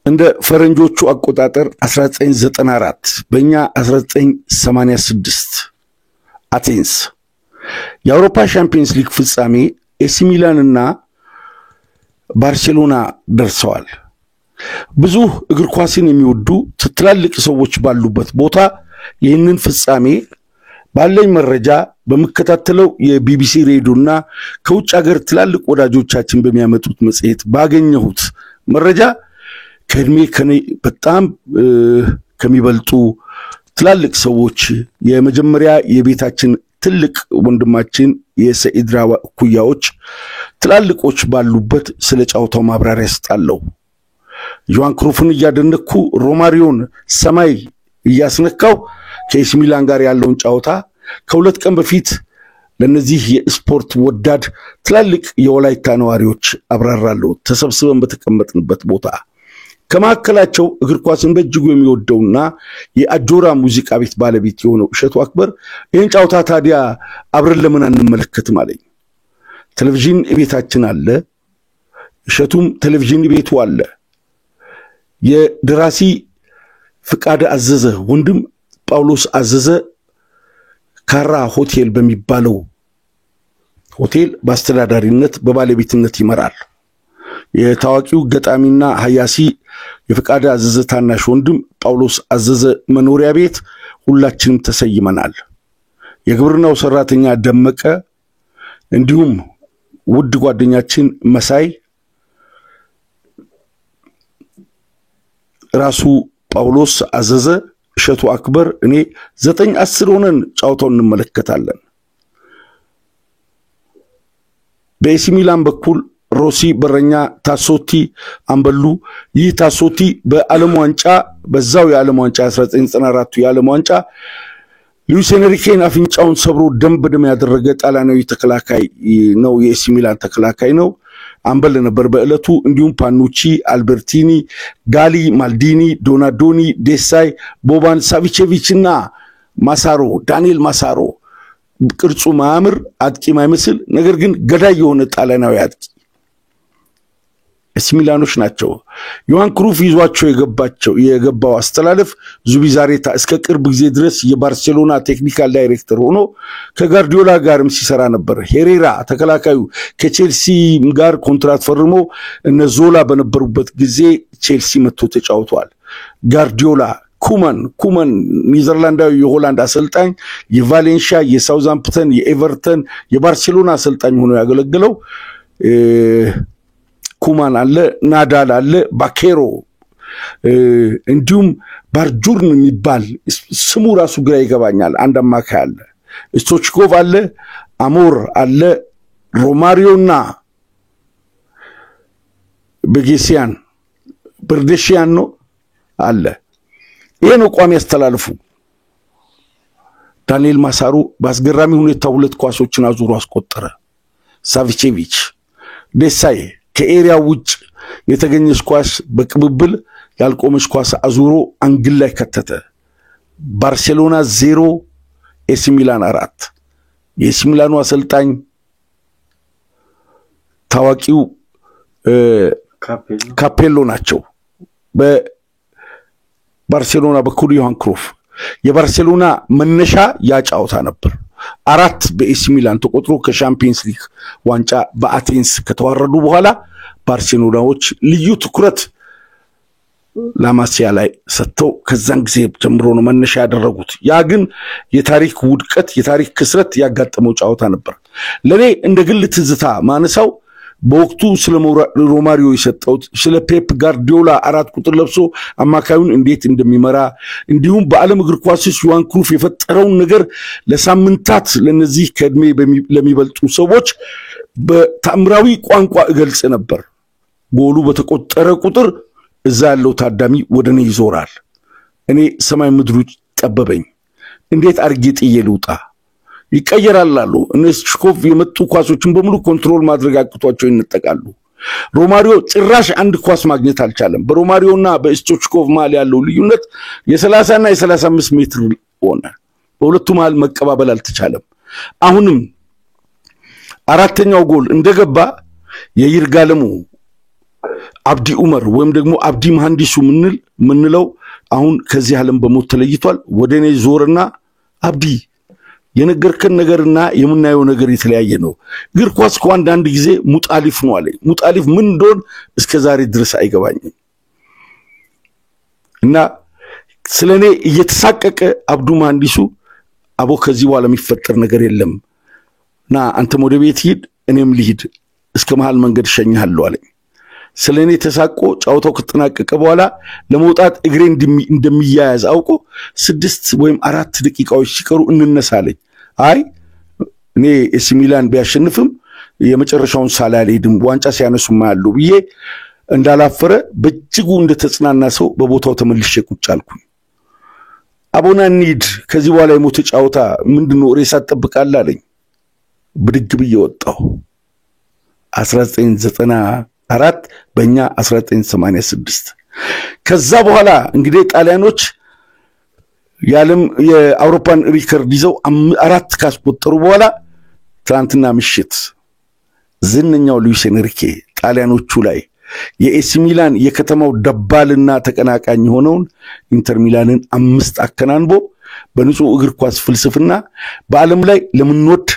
እንደ ፈረንጆቹ አቆጣጠር 1994 በእኛ 1986 አቴንስ የአውሮፓ ሻምፒዮንስ ሊግ ፍጻሜ ኤሲ ሚላንና ባርሴሎና ደርሰዋል። ብዙ እግር ኳስን የሚወዱ ትላልቅ ሰዎች ባሉበት ቦታ ይህንን ፍጻሜ ባለኝ መረጃ በመከታተለው የቢቢሲ ሬዲዮና ከውጭ ሀገር ትላልቅ ወዳጆቻችን በሚያመጡት መጽሔት ባገኘሁት መረጃ ከእድሜ ከኔ በጣም ከሚበልጡ ትላልቅ ሰዎች የመጀመሪያ የቤታችን ትልቅ ወንድማችን የሰኢድራ ኩያዎች ትላልቆች ባሉበት ስለ ጫውታው ማብራሪያ ያስጣለው ጆዋን ክሩፍን ያደነኩ ሮማሪዮን ሰማይ ያስነካው ከኤሲ ሚላን ጋር ያለውን ጫውታ ከሁለት ቀን በፊት ለነዚህ የስፖርት ወዳድ ትላልቅ የወላይታ ነዋሪዎች አብራራለሁ ተሰብስበን በተቀመጥንበት ቦታ ከማከላቸው እግር ኳስን በእጅጉ የሚወደውና የአጆራ ሙዚቃ ቤት ባለቤት የሆነው እሸቱ አክበር ይህን ጫውታ ታዲያ አብረን ለምን አንመለከትም አለኝ። ቴሌቪዥን ቤታችን አለ፣ እሸቱም ቴሌቪዥን ቤቱ አለ። የደራሲ ፍቃደ አዘዘ ወንድም ጳውሎስ አዘዘ ካራ ሆቴል በሚባለው ሆቴል በአስተዳዳሪነት በባለቤትነት ይመራል። የታዋቂው ገጣሚና ሐያሲ የፍቃደ አዘዘ ታናሽ ወንድም ጳውሎስ አዘዘ መኖሪያ ቤት ሁላችንም ተሰይመናል። የግብርናው ሰራተኛ ደመቀ እንዲሁም ውድ ጓደኛችን መሳይ ራሱ ጳውሎስ አዘዘ እሸቱ አክበር እኔ 9-10 ሆነን ጫውታውን እንመለከታለን። በኤሲ ሚላን በኩል ሮሲ በረኛ ታሶቲ አንበሉ ይህ ታሶቲ በዓለም ዋንጫ በዛው የዓለም ዋንጫ 1994 የዓለም ዋንጫ ሉዊስ ኤንሪኬን አፍንጫውን ሰብሮ ደም በደም ያደረገ ጣሊያናዊ ተከላካይ ነው። የኤሲ ሚላን ተከላካይ ነው። አንበል ነበር በእለቱ። እንዲሁም ፓኑቺ አልበርቲኒ ጋሊ ማልዲኒ ዶናዶኒ ዴሳይ ቦባን ሳቪቼቪችና ማሳሮ ዳንኤል ማሳሮ ቅርጹ ማምር አጥቂ ማይመስል ነገር ግን ገዳይ የሆነ ጣሊያናዊ አጥቂ ኤሲ ሚላኖች ናቸው። ዮሐን ክሩፍ ይዟቸው የገባው አስተላለፍ ዙቢዛሬታ እስከ ቅርብ ጊዜ ድረስ የባርሴሎና ቴክኒካል ዳይሬክተር ሆኖ ከጋርዲዮላ ጋርም ሲሰራ ነበር። ሄሬራ ተከላካዩ ከቼልሲ ጋር ኮንትራት ፈርሞ እነ ዞላ በነበሩበት ጊዜ ቼልሲ መጥቶ ተጫውቷል። ጋርዲዮላ ኩመን ኒዘርላንዳዊ የሆላንድ አሰልጣኝ የቫሌንሺያ የሳውዛምፕተን የኤቨርተን የባርሴሎና አሰልጣኝ ሆኖ ያገለገለው ኩማን አለ ናዳል አለ ባኬሮ እንዲሁም ባርጁርን የሚባል ስሙ ራሱ ግራ ይገባኛል አንድ አማካይ አለ ስቶችኮቭ አለ አሞር አለ ሮማሪዮና በጌሲያን በርዴሺያን ነው አለ። ይሄ ነው ቋሚ ያስተላልፉ። ዳንኤል ማሳሩ በአስገራሚ ሁኔታ ሁለት ኳሶችን አዙሮ አስቆጠረ። ሳቪቼቪች ዴሳይ ከኤሪያ ውጭ የተገኘች ኳስ በቅብብል ያልቆመች ኳስ አዙሮ አንግል ላይ ከተተ። ባርሴሎና 0 ኤሲ ሚላን 4 የኤሲ ሚላኑ አሰልጣኝ ታዋቂው ካፔሎ ናቸው። በባርሴሎና በኩል ዮሐን ክሩፍ የባርሴሎና መነሻ ያጫውታ ነበር። 4 በኤሲ ሚላን ተቆጥሮ ከሻምፒዮንስ ሊግ ዋንጫ በአቴንስ ከተዋረዱ በኋላ ባርሴሎናዎች ልዩ ትኩረት ላማሲያ ላይ ሰጥተው ከዛን ጊዜ ጀምሮ ነው መነሻ ያደረጉት። ያ ግን የታሪክ ውድቀት የታሪክ ክስረት ያጋጠመው ጫውታ ነበር። ለኔ እንደ ግል ትዝታ ማነሳው በወቅቱ ስለ ሮማሪዮ የሰጠው ስለ ፔፕ ጋርዲዮላ 4 ቁጥር ለብሶ አማካዩን እንዴት እንደሚመራ እንዲሁም በዓለም እግር ኳስ ዮሐን ክሩፍ የፈጠረው ነገር ለሳምንታት ለነዚህ ከእድሜ ለሚበልጡ ሰዎች በታምራዊ ቋንቋ እገልጽ ነበር። ጎሉ በተቆጠረ ቁጥር እዛ ያለው ታዳሚ ወደኔ ይዞራል። እኔ ሰማይ ምድሩ ጠበበኝ። እንዴት አርጌ ጥዬ ልውጣ? ይቀየራል አሉ። ስቶችኮቭ የመጡ ኳሶችን በሙሉ ኮንትሮል ማድረግ አቅቷቸው ይነጠቃሉ። ሮማሪዮ ጭራሽ አንድ ኳስ ማግኘት አልቻለም። በሮማሪዮና በስቶችኮቭ መሃል ያለው ልዩነት የ30 እና የ35 ሜትር ሆነ። በሁለቱ መሃል መቀባበል አልተቻለም። አሁንም አራተኛው ጎል እንደገባ የይርጋለሙ አብዲ ዑመር ወይም ደግሞ አብዲ መሐንዲሱ ምንለው አሁን ከዚህ ዓለም በሞት ተለይቷል ወደኔ ዞርና አብዲ የነገርከን ነገርና የምናየው ነገር የተለያየ ነው እግር ኳስ አንዳንድ ጊዜ ሙጣሊፍ ነው አለ ሙጣሊፍ ምን እንደሆነ እስከዛሬ ድረስ አይገባኝም እና ስለኔ እየተሳቀቀ አብዱ መሐንዲሱ አቦ ከዚህ በኋላ የሚፈጠር ነገር የለምና አንተ ወደ ቤት ሂድ እኔም ልሂድ እስከ መሃል መንገድ ሸኛለሁ አለኝ ስለኔ ተሳቆ ጫውታው ከተናቀቀ በኋላ ለመውጣት እግሬ እንደሚያያዝ አውቆ 6 ወይም 4 ደቂቃዎች ሲቀሩ እንነሳለኝ አይ እኔ ኤሲ ሚላን ቢያሸንፍም የመጨረሻውን ሳላልሄድም ዋንጫ ሲያነሱማ ያለው ብዬ እንዳላፈረ በእጅጉ እንደተጽናና ሰው በቦታው ተመልሼ ቁጭ አልኩኝ አቦና ኒድ ከዚህ በኋላ የሞተ ጫውታ ምንድነው ሬሳ ተጠብቃለህ አለኝ ብድግ ብዬ ወጣው 1994 በእኛ 1986 ከዛ በኋላ እንግዲህ ጣሊያኖች የዓለም የአውሮፓን ሪከርድ ይዘው 4 ካስቆጠሩ በኋላ ትናንትና ምሽት ዝነኛው ሉዊስ ኤንሪኬ ጣሊያኖቹ ላይ የኤሲ ሚላን የከተማው ደባልና ተቀናቃኝ ሆነውን ኢንተር ሚላንን 5 አከናንቦ በንጹህ እግር ኳስ ፍልስፍና በዓለም ላይ ለምንወድ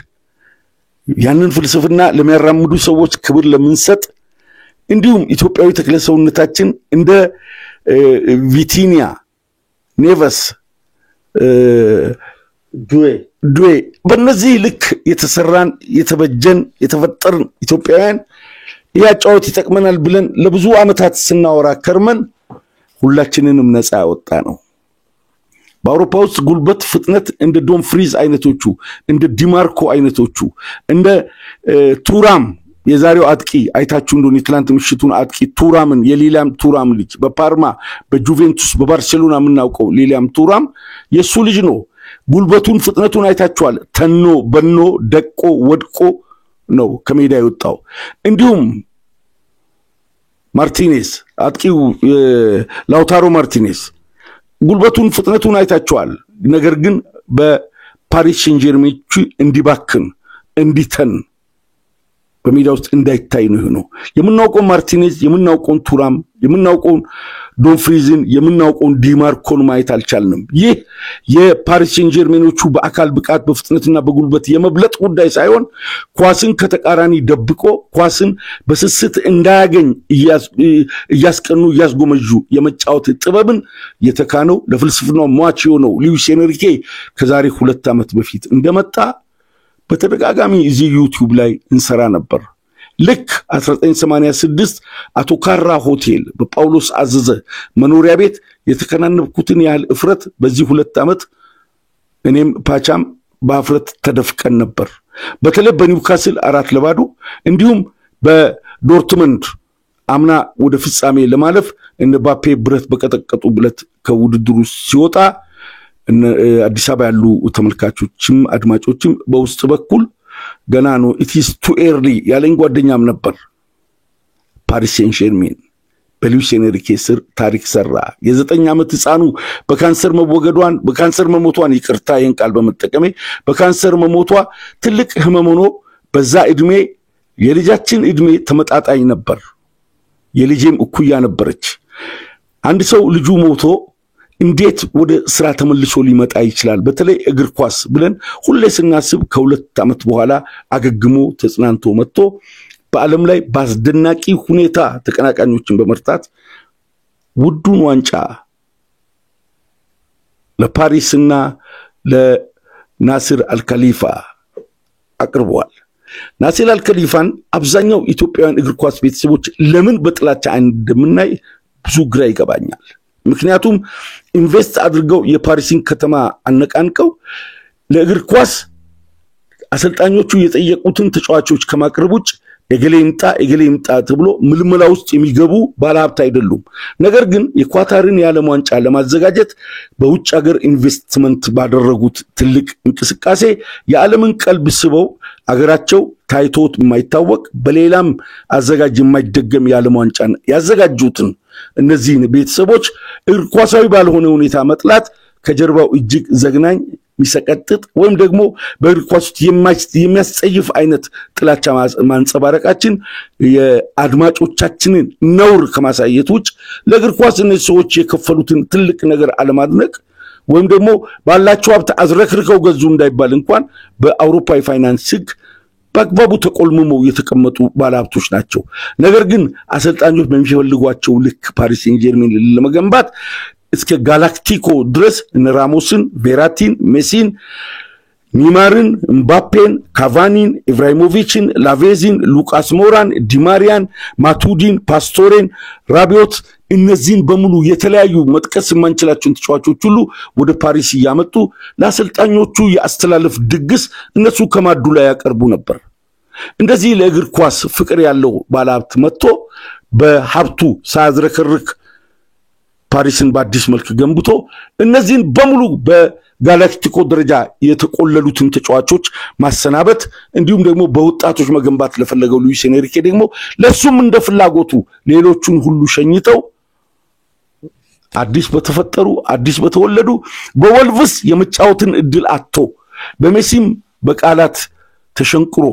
ያንን ፍልስፍና ለሚያራምዱ ሰዎች ክብር ለምንሰጥ እንዲሁም ኢትዮጵያዊ ተክለሰውነታችን እንደ ቪቲኒያ ኔቨስ ዱዌ በእነዚህ ልክ የተሰራን የተበጀን የተፈጠርን ኢትዮጵያውያን ያጫውት ይተቅመናል ብለን ለብዙ አመታት ስናወራ ከርመን ሁላችንንም ነፃ ያወጣ ነው በአውሮፓ ውስጥ ጉልበት ፍጥነት እንደ ዶም ፍሪዝ አይነቶቹ እንደ ዲማርኮ አይነቶቹ እንደ ቱራም የዛሬው አጥቂ አይታችሁ እንደሆነ ትላንት ምሽቱን አጥቂ ቱራምን የሊሊያም ቱራም ልጅ በፓርማ በጁቬንቱስ በባርሴሎና ምናውቀው ሊሊያም ቱራም የሱ ልጅ ነው ጉልበቱን ፍጥነቱን አይታችኋል ተኖ በኖ ደቆ ወድቆ ነው ከሜዳ የወጣው እንዲሁም ማርቲኔዝ አጥቂው ላውታሮ ማርቲኔዝ ጉልበቱን ፍጥነቱን አይታችኋል ነገር ግን በፓሪስ ሴን ጀርሜን እንዲባክን እንዲተን በሜዳ ውስጥ እንዳይታይ ነው የምናውቀው ማርቲኔዝ የምናውቀው ቱራም የምናውቀው ዶንፍሪዝን የምናውቀው ዲማርኮን ማየት አልቻልንም ይህ የፓሪስ ሴን ጀርሜኖቹ በአካል ብቃት በፍጥነትና በጉልበት የመብለጥ ጉዳይ ሳይሆን ኳስን ከተቃራኒ ደብቆ ኳስን በስስት እንዳያገኝ ያስቀኑ ያስጎመጁ የመጫወት ጥበብን የተካነው ለፍልስፍናው ሟች የሆነው ሉዊስ ኤንሪኬ ከዛሬ 2 አመት በፊት እንደመጣ በተደጋጋሚ እዚህ ዩቲዩብ ላይ እንሰራ ነበር ልክ 1986 አቶ ካራ ሆቴል በጳውሎስ አዘዘ መኖሪያ ቤት የተከናነበኩትን ያህል እፍረት በዚህ 2 አመት እኔም ፓቻም በአፍረት ተደፍቀን ነበር በተለይ በኒውካስል 4-0 እንዲሁም በዶርትመንድ አምና ወደ ፍጻሜ ለማለፍ እንባፔ ብረት በቀጠቀጡ ብለት ከውድድሩ ሲወጣ አዲስ አበባ ያሉ ተመልካቾችም አድማጮችም በውስጥ በኩል ገና ነው it is too early ያለኝ ጓደኛም ነበር ፓሪስ ሴን ጀርሜን በሉዊስ ኤንሪኬ ስር ታሪክ ሰራ የ9 አመት ህፃኑ በካንሰር መወገዷን በካንሰር መሞቷን ይቅርታ ይሄን ቃል በመጠቀሜ በካንሰር መሞቷ ትልቅ ህመም ሆኖ በዛ እድሜ የልጃችን እድሜ ተመጣጣኝ ነበር የልጄም እኩያ ነበረች አንድ ሰው ልጁ ሞቶ እንዴት ወደ ስራ ተመልሶ ሊመጣ ይችላል በተለይ እግር ኳስ ብለን ሁሌ ስናስብ ከ2 አመት በኋላ አገግሞ ተጽናንቶ መጥቶ በዓለም ላይ ባስደናቂ ሁኔታ ተቀናቃኞችን በመርታት ውዱን ዋንጫ ለፓሪስና ለናስር አልከሊፋ አቅርቧል ናስር አልከሊፋን አብዛኛው ኢትዮጵያውያን እግር ኳስ ቤተሰቦች ለምን በጥላቻ እንደምናይ ብዙ ግራ ይገባኛል ምክንያቱም ኢንቨስት አድርገው የፓሪስን ከተማ አነቃንቀው ለእግር ኳስ አሰልጣኞቹ የጠየቁትን ተጫዋቾች ከማቅረብ ውጭ እገሌ ይምጣ ተብሎ ምልመላ ውስጥ የሚገቡ ባለሀብት አይደሉም ነገር ግን የኳታርን የዓለም ዋንጫ ለማዘጋጀት በውጭ ሀገር ኢንቨስትመንት ባደረጉት ትልቅ እንቅስቃሴ የዓለምን ቀልብ ስበው አገራቸው ታይቶት የማይታወቅ በሌላም አዘጋጅ የማይደገም የዓለም ዋንጫን ያዘጋጁትን እነዚህ ቤተሰቦች እግር ኳሳዊ ባልሆነ ሁኔታ መጥላት ከጀርባው እጅግ ዘግናኝ የሚሰቀጥጥ ወይም ደግሞ በእግር ኳስ የሚያስጸይፍ አይነት ጥላቻ ማንጸባረቃችን የአድማጮቻችንን ነውር ከማሳየት ውጭ ለእግር ኳስ እነዚህ ሰዎች የከፈሉትን ትልቅ ነገር አለማድነቅ ወይም ደግሞ ባላቸው ሀብት አዝረክርከው ገዙ እንዳይባል እንኳን በአውሮፓ የፋይናንስ ህግ በአግባቡ ተቆልመው የተቀመጡ ባለሀብቶች ናቸው። ነገር ግን አሰልጣኞች በሚፈልጓቸው ልክ ፓሪስ ሴን ጀርሜን ለመገንባት እስከ ጋላክቲኮ ድረስ እነ ራሞስን፣ ቬራቲን፣ ሜሲን፣ ኒማርን፣ ምባፔን፣ ካቫኒን፣ ኢብራሂሞቪችን፣ ላቬዚን፣ ሉቃስ ሞራን፣ ዲማሪያን፣ ማቱዲን፣ ፓስቶሬን፣ ራቢዮት እነዚህን በሙሉ የተለያዩ መጥቀስ የማንችላቸውን ተጫዋቾች ሁሉ ወደ ፓሪስ ያመጡ ለአሰልጣኞቹ የአስተላለፍ ድግስ እነሱ ከማዱ ላይ ያቀርቡ ነበር። እንደዚህ ለእግር ኳስ ፍቅር ያለው ባለሀብት መጥቶ በሀብቱ ሳያዝረከርክ ፓሪስን በአዲስ መልክ ገንብቶ እነዚህን በሙሉ በጋላክቲኮ ደረጃ የተቆለሉትን ተጫዋቾች ማሰናበት እንዲሁም ደግሞ በወጣቶች መገንባት ለፈለገው ሉዊስ ኤንሪኬ ደግሞ ለሱም እንደ ፍላጎቱ ሌሎቹን ሁሉ ሸኝተው አዲስ በተፈጠሩ አዲስ በተወለዱ በወልቭስ የመጫወትን እድል አጥቶ በሜሲም በቃላት ተሸንቅሮ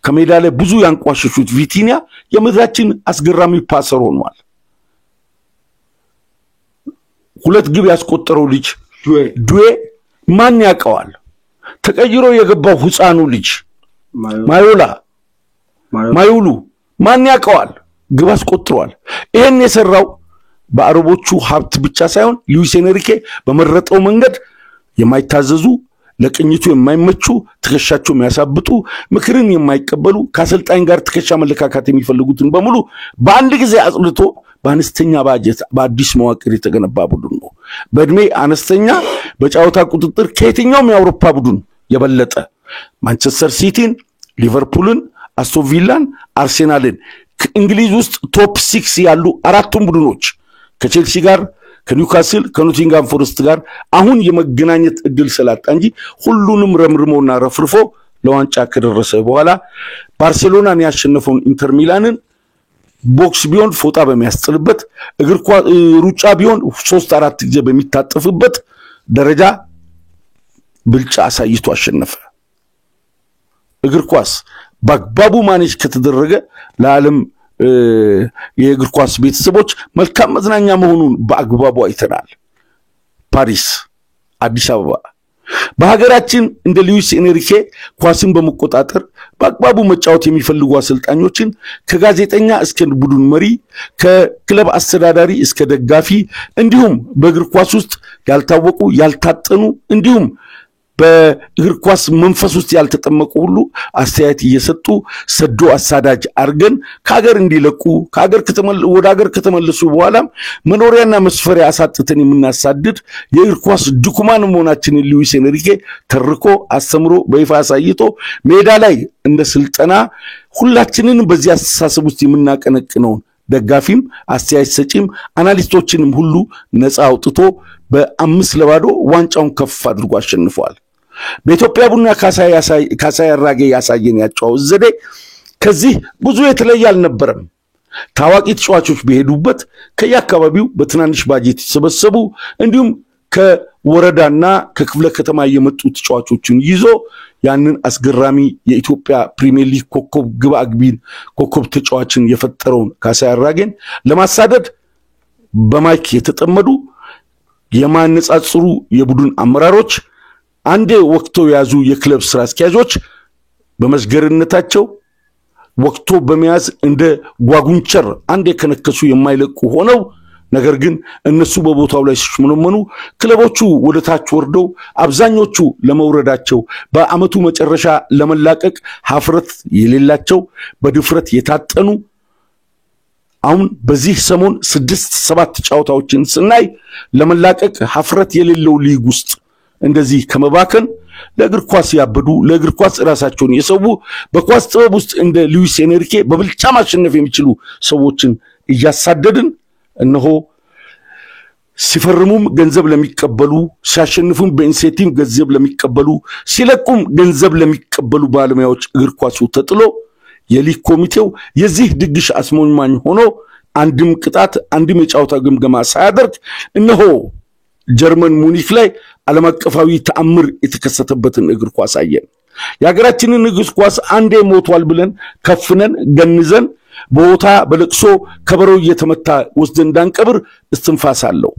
ከሜዳ ላይ ብዙ ያንቋሸሹት ቪቲኒያ የምድራችን አስገራሚ ፓሰር ሆኗል። ሁለት ግብ ያስቆጠረው ልጅ ዱዌ ማን ያውቀዋል? ተቀይሮ የገባው ህፃኑ ልጅ ማዩሉ ማን ያውቀዋል? ግብ አስቆጥሯል። ይሄን የሰራው በአረቦቹ ሀብት ብቻ ሳይሆን ሉዊስ ኤንሪኬ በመረጠው መንገድ የማይታዘዙ ለቅኝቱ የማይመቹ ትከሻቸው የሚያሳብጡ ምክርን የማይቀበሉ ከአሰልጣኝ ጋር ትከሻ መለካካት የሚፈልጉትን በሙሉ በአንድ ጊዜ አጽድቶ በአነስተኛ ባጀት በአዲስ መዋቅር የተገነባ ቡድን ነው። በእድሜ አነስተኛ በጫወታ ቁጥጥር ከየትኛውም የአውሮፓ ቡድን የበለጠ ማንቸስተር ሲቲን፣ ሊቨርፑልን፣ አስቶን ቪላን፣ አርሴናልን ከእንግሊዝ ውስጥ ቶፕ 6 ያሉ አራቱም ቡድኖች ከቼልሲ ጋር ከኒውካስል ከኖቲንጋም ፎረስት ጋር አሁን የመገናኘት እድል ስላጣ እንጂ ሁሉንም ረምርሞና ረፍርፎ ለዋንጫ ከደረሰ በኋላ ባርሴሎናን ያሸነፈውን ኢንተር ሚላንን ቦክስ ቢሆን ፎጣ በሚያስጥልበት እግር ኳስ ሩጫ ቢሆን 3-4 ጊዜ በሚታጠፍበት ደረጃ ብልጫ አሳይቶ አሸነፈ። እግር ኳስ በአግባቡ ማኔጅ ከተደረገ ለዓለም የእግር ኳስ ቤተሰቦች መልካም መዝናኛ መሆኑን በአግባቡ አይተናል። ፓሪስ፣ አዲስ አበባ በሀገራችን እንደ ሉዊስ ኤንሪኬ ኳስን በመቆጣጠር በአግባቡ መጫወት የሚፈልጉ አሰልጣኞችን ከጋዜጠኛ እስከ ቡድን መሪ ከክለብ አስተዳዳሪ እስከ ደጋፊ እንዲሁም በእግር ኳስ ውስጥ ያልታወቁ ያልታጠኑ እንዲሁም በእግር ኳስ መንፈስ ውስጥ ያልተጠመቁ ሁሉ አስተያየት እየሰጡ ሰዶ አሳዳጅ አርገን ከሀገር እንዲለቁ ወደ ሀገር ከተመለሱ በኋላ መኖሪያና መስፈሪያ አሳጥተን የምናሳድድ የእግር ኳስ ድኩማን መሆናችንን ሉዊስ ኤንሪኬ ተርኮ አስተምሮ በይፋ አሳይቶ ሜዳ ላይ እንደ ስልጠና ሁላችንንም በዚህ አስተሳሰብ ውስጥ የምናቀነቅነውን ደጋፊም አስተያየት ሰጪም አናሊስቶችንም ሁሉ ነፃ አውጥቶ በ5-0 ዋንጫውን ከፍ አድርጎ አሸንፏል። በኢትዮጵያ ቡና ካሳይ አራጌ ያሳየን ያጫወት ዘዴ ከዚህ ብዙ የተለየ አልነበረም። ታዋቂ ተጫዋቾች በሄዱበት ከየአካባቢው በትናንሽ ባጀት ተሰበሰቡ እንዲሁም ከወረዳና ከክፍለ ከተማ የመጡ ተጫዋቾችን ይዞ ያንን አስገራሚ የኢትዮጵያ ፕሪሚየር ሊግ ኮከብ ግብ አግቢን ኮከብ ተጫዋችን የፈጠረውን ካሳይ አራጌን ለማሳደድ በማይክ የተጠመዱ የማነጻጽሩ የቡድን አመራሮች አንዴ ወቅቶ ያዙ የክለብ ስራ አስኪያጆች በመስገርነታቸው ወቅቶ በመያዝ እንደ ጓጉንቸር አንዴ ከነከሱ የማይለቁ ሆነው ነገር ግን እነሱ በቦታው ላይ ሲሽመነመኑ ክለቦቹ ወደ ታች ወርደው አብዛኞቹ ለመውረዳቸው በአመቱ መጨረሻ ለመላቀቅ ሀፍረት የሌላቸው በድፍረት የታጠኑ አሁን በዚህ ሰሞን 6-7 ጫውታዎችን ስናይ ለመላቀቅ ሀፍረት የሌለው ሊግ ውስጥ እንደዚህ ከመባከን ለእግር ኳስ ያበዱ ለእግር ኳስ ራሳቸውን የሰው በኳስ ጥበብ ውስጥ እንደ ሉዊስ ኤንሪኬ በብልጫ ማሸነፍ የሚችሉ ሰዎችን እያሳደድን እነሆ ሲፈርሙም ገንዘብ ለሚቀበሉ ሲያሸንፉም በኢንሴንቲቭ ገንዘብ ለሚቀበሉ ሲለቁም ገንዘብ ለሚቀበሉ ባለሙያዎች እግር ኳሱ ተጥሎ የሊግ ኮሚቴው የዚህ ድግሽ አስሞኝማኝ ሆኖ አንድም ቅጣት አንድም የጫውታ ግምገማ ሳያደርግ እነሆ ጀርመን ሙኒክ ላይ ዓለም አቀፋዊ ተአምር የተከሰተበትን እግር ኳስ አየን። የሀገራችንን እግር ኳስ አንዴ ሞቷል ብለን ከፍነን ገንዘን ቦታ በለቅሶ ከበሮ እየተመታ ወስደን እንዳንቀብር እስትንፋስ አለው።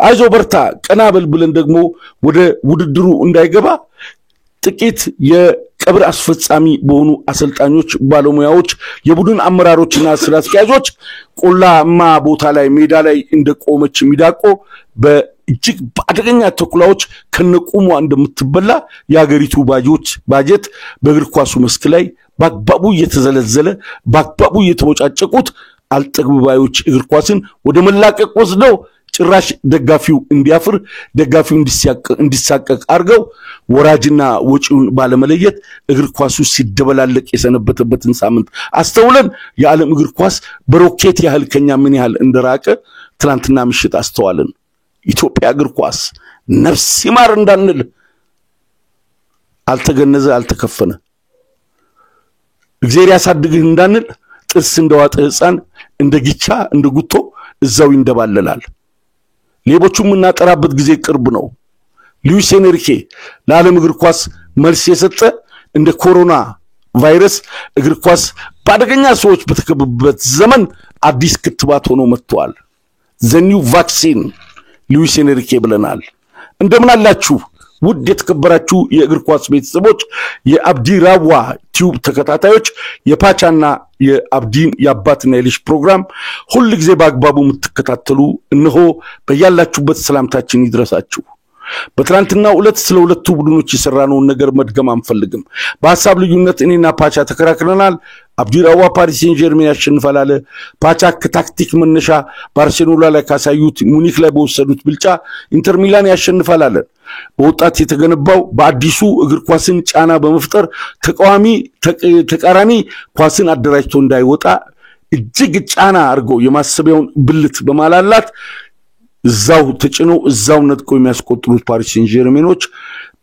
አይዞ በርታ ቀናበል ብለን ደግሞ ወደ ውድድሩ እንዳይገባ ጥቂት የቀብር አስፈጻሚ በሆኑ አሰልጣኞች፣ ባለሙያዎች፣ የቡድን አመራሮችና ስራ አስኪያጆች ቆላማ ቦታ ላይ ሜዳ ላይ እንደቆመች ሚዳቆ በእጅግ አደገኛ ተኩላዎች ከነቁሟ እንደምትበላ የሀገሪቱ ባጀት በእግር ኳሱ መስክ ላይ በአግባቡ እየተዘለዘለ በአግባቡ እየተወጫጨቁት አልጠግባዮች እግር ኳስን ወደ መላቀቅ ወስደው ጭራሽ ደጋፊው እንዲያፍር ደጋፊው እንዲሳቀቅ አርገው ወራጅና ወጪውን ባለመለየት እግር ኳሱ ሲደበላለቅ የሰነበተበትን ሳምንት አስተውለን የዓለም እግር ኳስ በሮኬት ያህል ከኛ ምን ያህል እንደራቀ ትላንትና ምሽት አስተዋልን። ኢትዮጵያ እግር ኳስ ነፍስ ይማር እንዳንል አልተገነዘ አልተከፈነ እግዚአብሔር ያሳድግህ እንዳንል ጥርስ እንደዋጠ ሕፃን እንደ ጊቻ እንደ ጉቶ እዛው ይንደባለላል። ሌቦቹም እናጠራበት ጊዜ ቅርብ ነው። ሉዊስ ኤንሪኬ ለዓለም እግር ኳስ መልስ የሰጠ እንደ ኮሮና ቫይረስ እግር ኳስ ባደገኛ ሰዎች በተከበበበት ዘመን አዲስ ክትባት ሆኖ መጥቷል። ዘ ኒው ቫክሲን ሉዊስ ኤንሪኬ ብለናል። እንደምን አላችሁ ውድ የተከበራችሁ የእግር ኳስ ቤተሰቦች፣ የአብዲ ራዋ ቲዩብ ተከታታዮች፣ የፓቻና የአብዲን የአባትና የልጅ ፕሮግራም ሁሉ ጊዜ በአግባቡ የምትከታተሉ እነሆ በያላችሁበት ሰላምታችን ይድረሳችሁ። በትላንትናው ዕለት ስለ ሁለቱ ቡድኖች የሰራነውን ነገር መድገም አንፈልግም። በሐሳብ ልዩነት እኔና ፓቻ ተከራክረናል። አብዲ ራዋ ፓሪስ ሴን ጀርሜን ያሸንፋል አለ። ፓቻ ከታክቲክ መነሻ ባርሴሎና ላይ ካሳዩት ሙኒክ ላይ በወሰዱት ብልጫ ኢንተር ሚላን ያሸንፋል አለ። በወጣት የተገነባው በአዲሱ እግር ኳስን ጫና በመፍጠር ተቃራኒ ኳስን አደራጅቶ እንዳይወጣ እጅግ ጫና አርጎ የማሰቢያውን ብልት በማላላት እዛው ተጭኖ እዛው ነጥቆ የሚያስቆጥሩት ፓሪስ ሴን ጀርሜኖች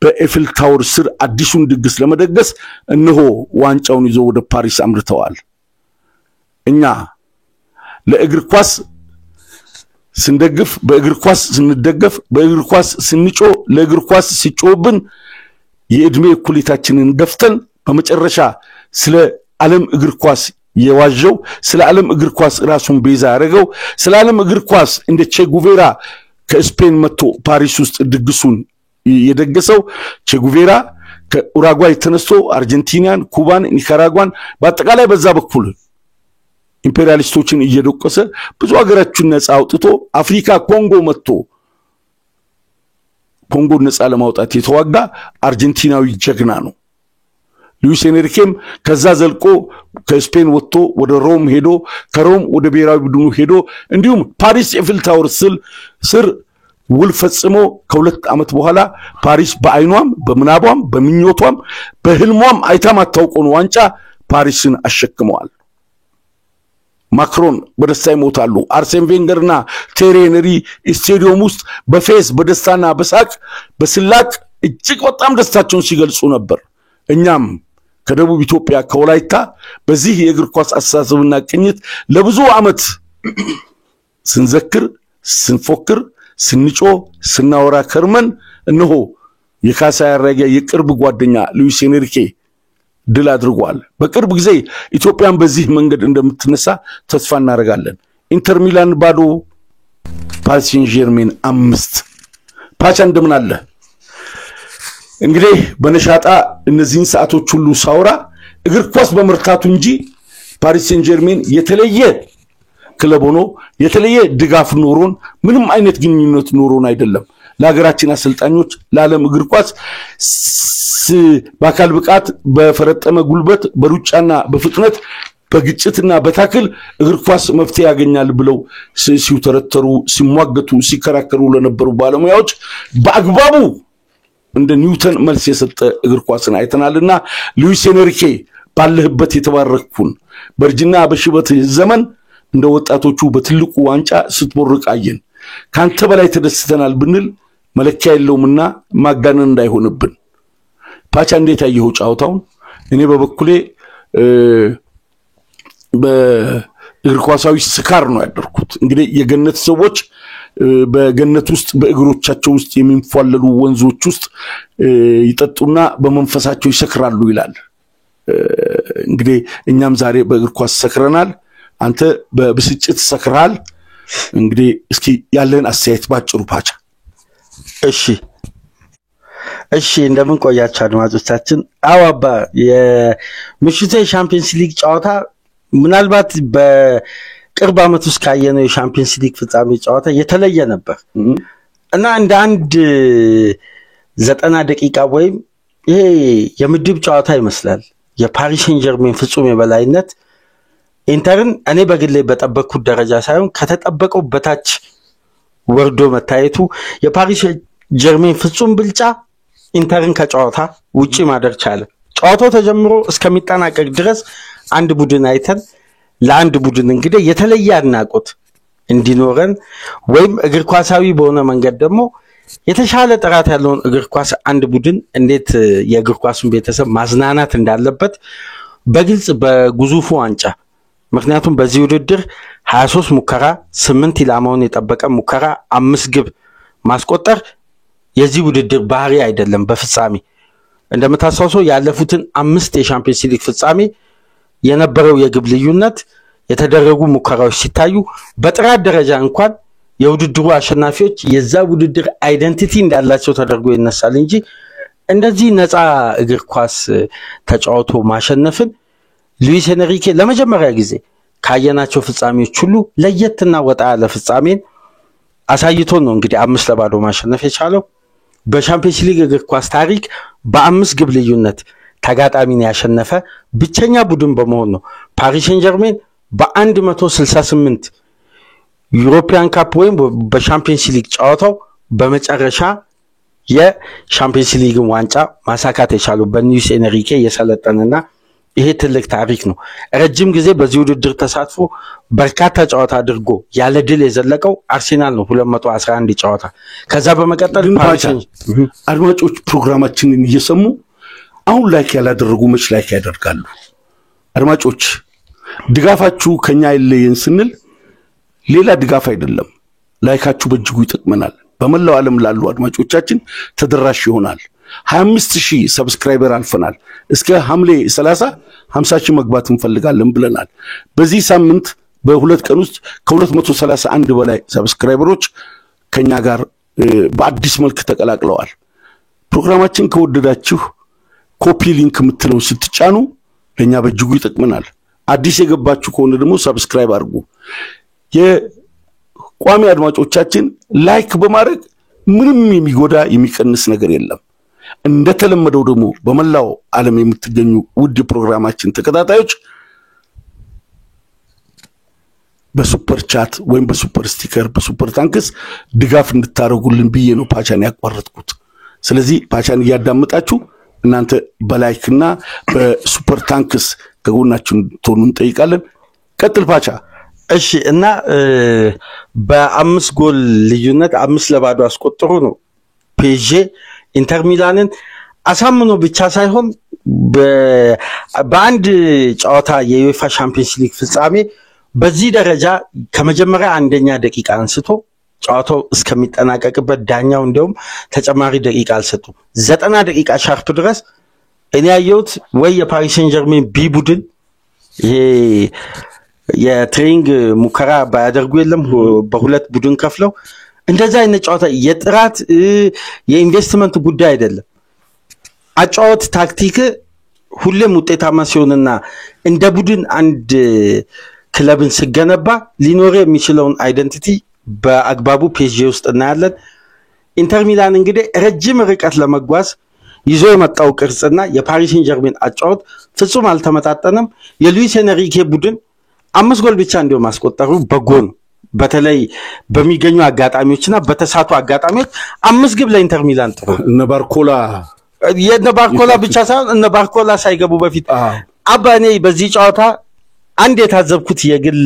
በኤፍል ታወር ስር አዲሱን ድግስ ለመደገስ እነሆ ዋንጫውን ይዘው ወደ ፓሪስ አምርተዋል። እኛ ለእግር ኳስ ስንደግፍ፣ በእግር ኳስ ስንደገፍ፣ በእግር ኳስ ስንጮ፣ ለእግር ኳስ ሲጮብን የእድሜ እኩሌታችንን ገፍተን በመጨረሻ ስለ ዓለም እግር ኳስ የዋጀው ስለ ዓለም እግር ኳስ ራሱን ቤዛ ያደረገው ስለ ዓለም እግር ኳስ እንደ ቼጉቬራ ከስፔን መጥቶ ፓሪስ ውስጥ ድግሱን የደገሰው ቼጉቬራ ከኡራጓይ ተነስቶ አርጀንቲናን፣ ኩባን፣ ኒካራጓን በአጠቃላይ በዛ በኩል ኢምፔሪያሊስቶችን እየደቆሰ ብዙ ሀገራችን ነፃ አውጥቶ አፍሪካ ኮንጎ መጥቶ ኮንጎ ነፃ ለማውጣት የተዋጋ አርጀንቲናዊ ጀግና ነው። ሉዊስ ኤንሪኬም ከዛ ዘልቆ ከስፔን ወጥቶ ወደ ሮም ሄዶ ከሮም ወደ ብሔራዊ ቡድኑ ሄዶ እንዲሁም ፓሪስ ኤፍል ታወር ስር ውል ፈጽሞ ከሁለት ዓመት በኋላ ፓሪስ በአይኗም በመናቧም በሚኞቷም በህልሟም አይታም አታውቀውን ዋንጫ ፓሪስን አሸክመዋል። ማክሮን በደስታ ይሞታሉ። አርሴን ቬንገርና ቴሪ ሄንሪ ስቴዲየም ውስጥ በፌስ በደስታና በሳቅ በስላቅ እጅግ በጣም ደስታቸውን ሲገልጹ ነበር። እኛም ከደቡብ ኢትዮጵያ ከወላይታ በዚህ የእግር ኳስ አስተሳሰብና ቅኝት ለብዙ ዓመት ስንዘክር ስንፎክር ስንጮ ስናወራ ከርመን እነሆ የካሳ ያረጋ የቅርብ ጓደኛ ሉዊስ ኤንሪኬ ድል አድርጓል። በቅርብ ጊዜ ኢትዮጵያን በዚህ መንገድ እንደምትነሳ ተስፋ እናደርጋለን። ኢንተር ሚላን ባዶ፣ ፓሪስ ሴን ጀርሜን 5። ፓቻ እንደምን አለ? እንግዲህ በነሻጣ እነዚህን ሰዓቶች ሁሉ ሳውራ እግር ኳስ በመርታቱ እንጂ ፓሪስ ሴን ጀርሜን የተለየ ክለብ ሆኖ የተለየ ድጋፍ ኖሮን ምንም አይነት ግንኙነት ኖሮን አይደለም። ለሀገራችን አሰልጣኞች ለዓለም እግር ኳስ በአካል ብቃት በፈረጠመ ጉልበት በሩጫና በፍጥነት በግጭትና በታክል እግር ኳስ መፍትሄ ያገኛል ብለው ሲውተረተሩ ሲሟገቱ ሲከራከሩ ለነበሩ ባለሙያዎች በአግባቡ እንደ ኒውተን መልስ የሰጠ እግር ኳስን አይተናልና ሉዊስ ኤንሪኬ ባለህበት የተባረኩን በርጅና በሽበት ዘመን እንደ ወጣቶቹ በትልቁ ዋንጫ ስትቦርቃየን ካንተ በላይ ተደስተናል ብንል መለኪያ የለውምና ማጋነን እንዳይሆንብን። ፓቻ እንዴት ያየው ጫውታውን? እኔ በበኩሌ በእግር ኳሳዊ ስካር ነው ያደርኩት። እንግዲህ የገነት ሰዎች በገነት ውስጥ በእግሮቻቸው ውስጥ የሚንፏለሉ ወንዞች ውስጥ ይጠጡና በመንፈሳቸው ይሰክራሉ ይላል እንግዲህ እኛም ዛሬ በእግር ኳስ ሰክረናል አንተ በብስጭት ሰክራል እንግዲህ እስኪ ያለን አስተያየት ባጭሩ ፓቻ እሺ እንደምን ቆያችሁ አድማጮቻችን አዋባ የምሽቱ የሻምፒየንስ ሊግ ጨዋታ ምናልባት በቅርብ ዓመት ውስጥ ካየነው የሻምፒየንስ ሊግ ፍጻሜ ጨዋታ የተለየ ነበር እና እንደ አንድ 90 ደቂቃ ወይም ይሄ የምድብ ጨዋታ ይመስላል የፓሪስ ሴን ጀርሜን ፍጹም የበላይነት ኢንተርን እኔ በግሌ በጠበቅኩት ደረጃ ሳይሆን ከተጠበቀው በታች ወርዶ መታየቱ የፓሪስ ጀርሜን ፍጹም ብልጫ ኢንተርን ከጨዋታ ውጪ ማድረግ ቻለ ጨዋታው ተጀምሮ እስከሚጠናቀቅ ድረስ አንድ ቡድን አይተን ለአንድ ቡድን እንግዲህ የተለየ አድናቆት እንዲኖረን ወይም እግር ኳሳዊ በሆነ መንገድ ደግሞ የተሻለ ጥራት ያለውን እግር ኳስ አንድ ቡድን እንዴት የእግር ኳሱን ቤተሰብ ማዝናናት እንዳለበት በግልጽ በግዙፉ ዋንጫ ምክንያቱም በዚህ ውድድር 23 ሙከራ 8 ኢላማውን የጠበቀ ሙከራ 5 ግብ ማስቆጠር የዚህ ውድድር ባህሪ አይደለም በፍጻሜ እንደምታሳውሰው ያለፉትን 5 የሻምፒየንስ ሊግ ፍጻሜ የነበረው የግብ ልዩነት የተደረጉ ሙከራዎች ሲታዩ በጥራት ደረጃ እንኳን የውድድሩ አሸናፊዎች የዛ ውድድር አይደንቲቲ እንዳላቸው ተደርጎ ይነሳል እንጂ እንደዚህ ነፃ እግር ኳስ ተጫውቶ ማሸነፍን ሉዊስ ኤንሪኬ ለመጀመሪያ ጊዜ ካየናቸው ፍጻሜዎች ሁሉ ለየትና ወጣ ያለ ፍጻሜን አሳይቶ ነው እንግዲህ 5-0 ማሸነፍ የቻለው በሻምፒየንስ ሊግ እግር ኳስ ታሪክ በ5 ግብ ልዩነት ተጋጣሚን ያሸነፈ ብቸኛ ቡድን በመሆን ነው ፓሪስ ሴን ጀርሜን በ168 ዩሮፒያን ካፕ ወይም በሻምፒየንስ ሊግ ጨዋታው በመጨረሻ የሻምፒየንስ ሊግ ዋንጫ ማሳካት የቻለው በሉዊስ ኤንሪኬ የሰለጠነና ይሄ ትልቅ ታሪክ ነው ረጅም ጊዜ በዚህ ውድድር ተሳትፎ በርካታ ጨዋታ አድርጎ ያለ ድል የዘለቀው አርሴናል ነው 211 ጨዋታ ከዛ በመቀጠል አድማጮች ፕሮግራማችንን እየሰሙ አሁን ላይክ ያላደረጉ መች ላይክ ያደርጋሉ አድማጮች ድጋፋችሁ ከኛ ይለየን ስንል ሌላ ድጋፍ አይደለም ላይካችሁ በእጅጉ ይጠቅመናል በመላው ዓለም ላሉ አድማጮቻችን ተደራሽ ይሆናል 25000 ሰብስክራይበር አልፈናል እስከ ሐምሌ 30 50000 መግባት እንፈልጋለን ብለናል በዚህ ሳምንት በሁለት ቀን ውስጥ ከ231 በላይ ሰብስክራይበሮች ከኛ ጋር በአዲስ መልክ ተቀላቅለዋል ፕሮግራማችን ከወደዳችሁ ኮፒ ሊንክ ምትለው ስትጫኑ ለኛ በእጅጉ ይጠቅመናል አዲስ የገባችሁ ከሆነ ደግሞ ሰብስክራይብ አድርጉ የቋሚ አድማጮቻችን ላይክ በማድረግ ምንም የሚጎዳ የሚቀንስ ነገር የለም እንደተለመደው ደግሞ በመላው ዓለም የምትገኙ ውድ ፕሮግራማችን ተከታታዮች በሱፐር ቻት ወይም በሱፐር ስቲከር በሱፐር ታንክስ ድጋፍ እንድታረጉልን ብዬ ነው ፓቻን ያቋረጥኩት ስለዚህ ፓቻን ያዳምጣችሁ እናንተ በላይክና በሱፐር ታንክስ ከጎናችን ቶኑን ጠይቃለን ቀጥል ፓቻ እሺ እና በ5 ጎል ልዩነት 5-0 አስቆጥሮ ነው ፒኤስጂ ኢንተር ሚላንን አሳምኖ ብቻ ሳይሆን በአንድ ጨዋታ የዩኤፋ ሻምፒየንስ ሊግ ፍጻሜ በዚህ ደረጃ ከመጀመሪያ አንደኛ ደቂቃ አንስቶ ጨዋታው እስከሚጠናቀቅበት ዳኛው እንደውም ተጨማሪ ደቂቃ አልሰጡ 90 ደቂቃ ሻርፕ ድረስ እኔ ያየሁት ወይ የፓሪስ ሴን ጀርሜን ቢ ቡድን ይሄ የትሬኒንግ ሙከራ ባያደርጉ የለም በሁለት ቡድን ከፍለው እንደዛ አይነት ጨዋታ የጥራት የኢንቨስትመንት ጉዳይ አይደለም አጫወት ታክቲክ ሁሌም ውጤታማ ሲሆንና እንደ ቡድን አንድ ክለብን ሲገነባ ሊኖር የሚችለውን አይደንቲቲ በአግባቡ ፒኤስጂ ውስጥ እናያለን ኢንተር ሚላን እንግዲህ ረጅም ርቀት ለመጓዝ ይዞ የመጣው ቅርጽና የፓሪስ ሴን ጀርሜን አጫወት ፍጹም አልተመጣጠነም የሉዊስ ኤንሪኬ ቡድን 5 ጎል ብቻ እንዲው ማስቆጠሩ በጎን በተለይ በሚገኙ አጋጣሚዎችና በተሳቱ አጋጣሚዎች 5 ግብ ለኢንተር ሚላን ጥሩ የነባርኮላ ብቻ ሳይሆን እነባርኮላ ሳይገቡ በፊት አባኔ በዚህ ጨዋታ አንድ የታዘብኩት የግል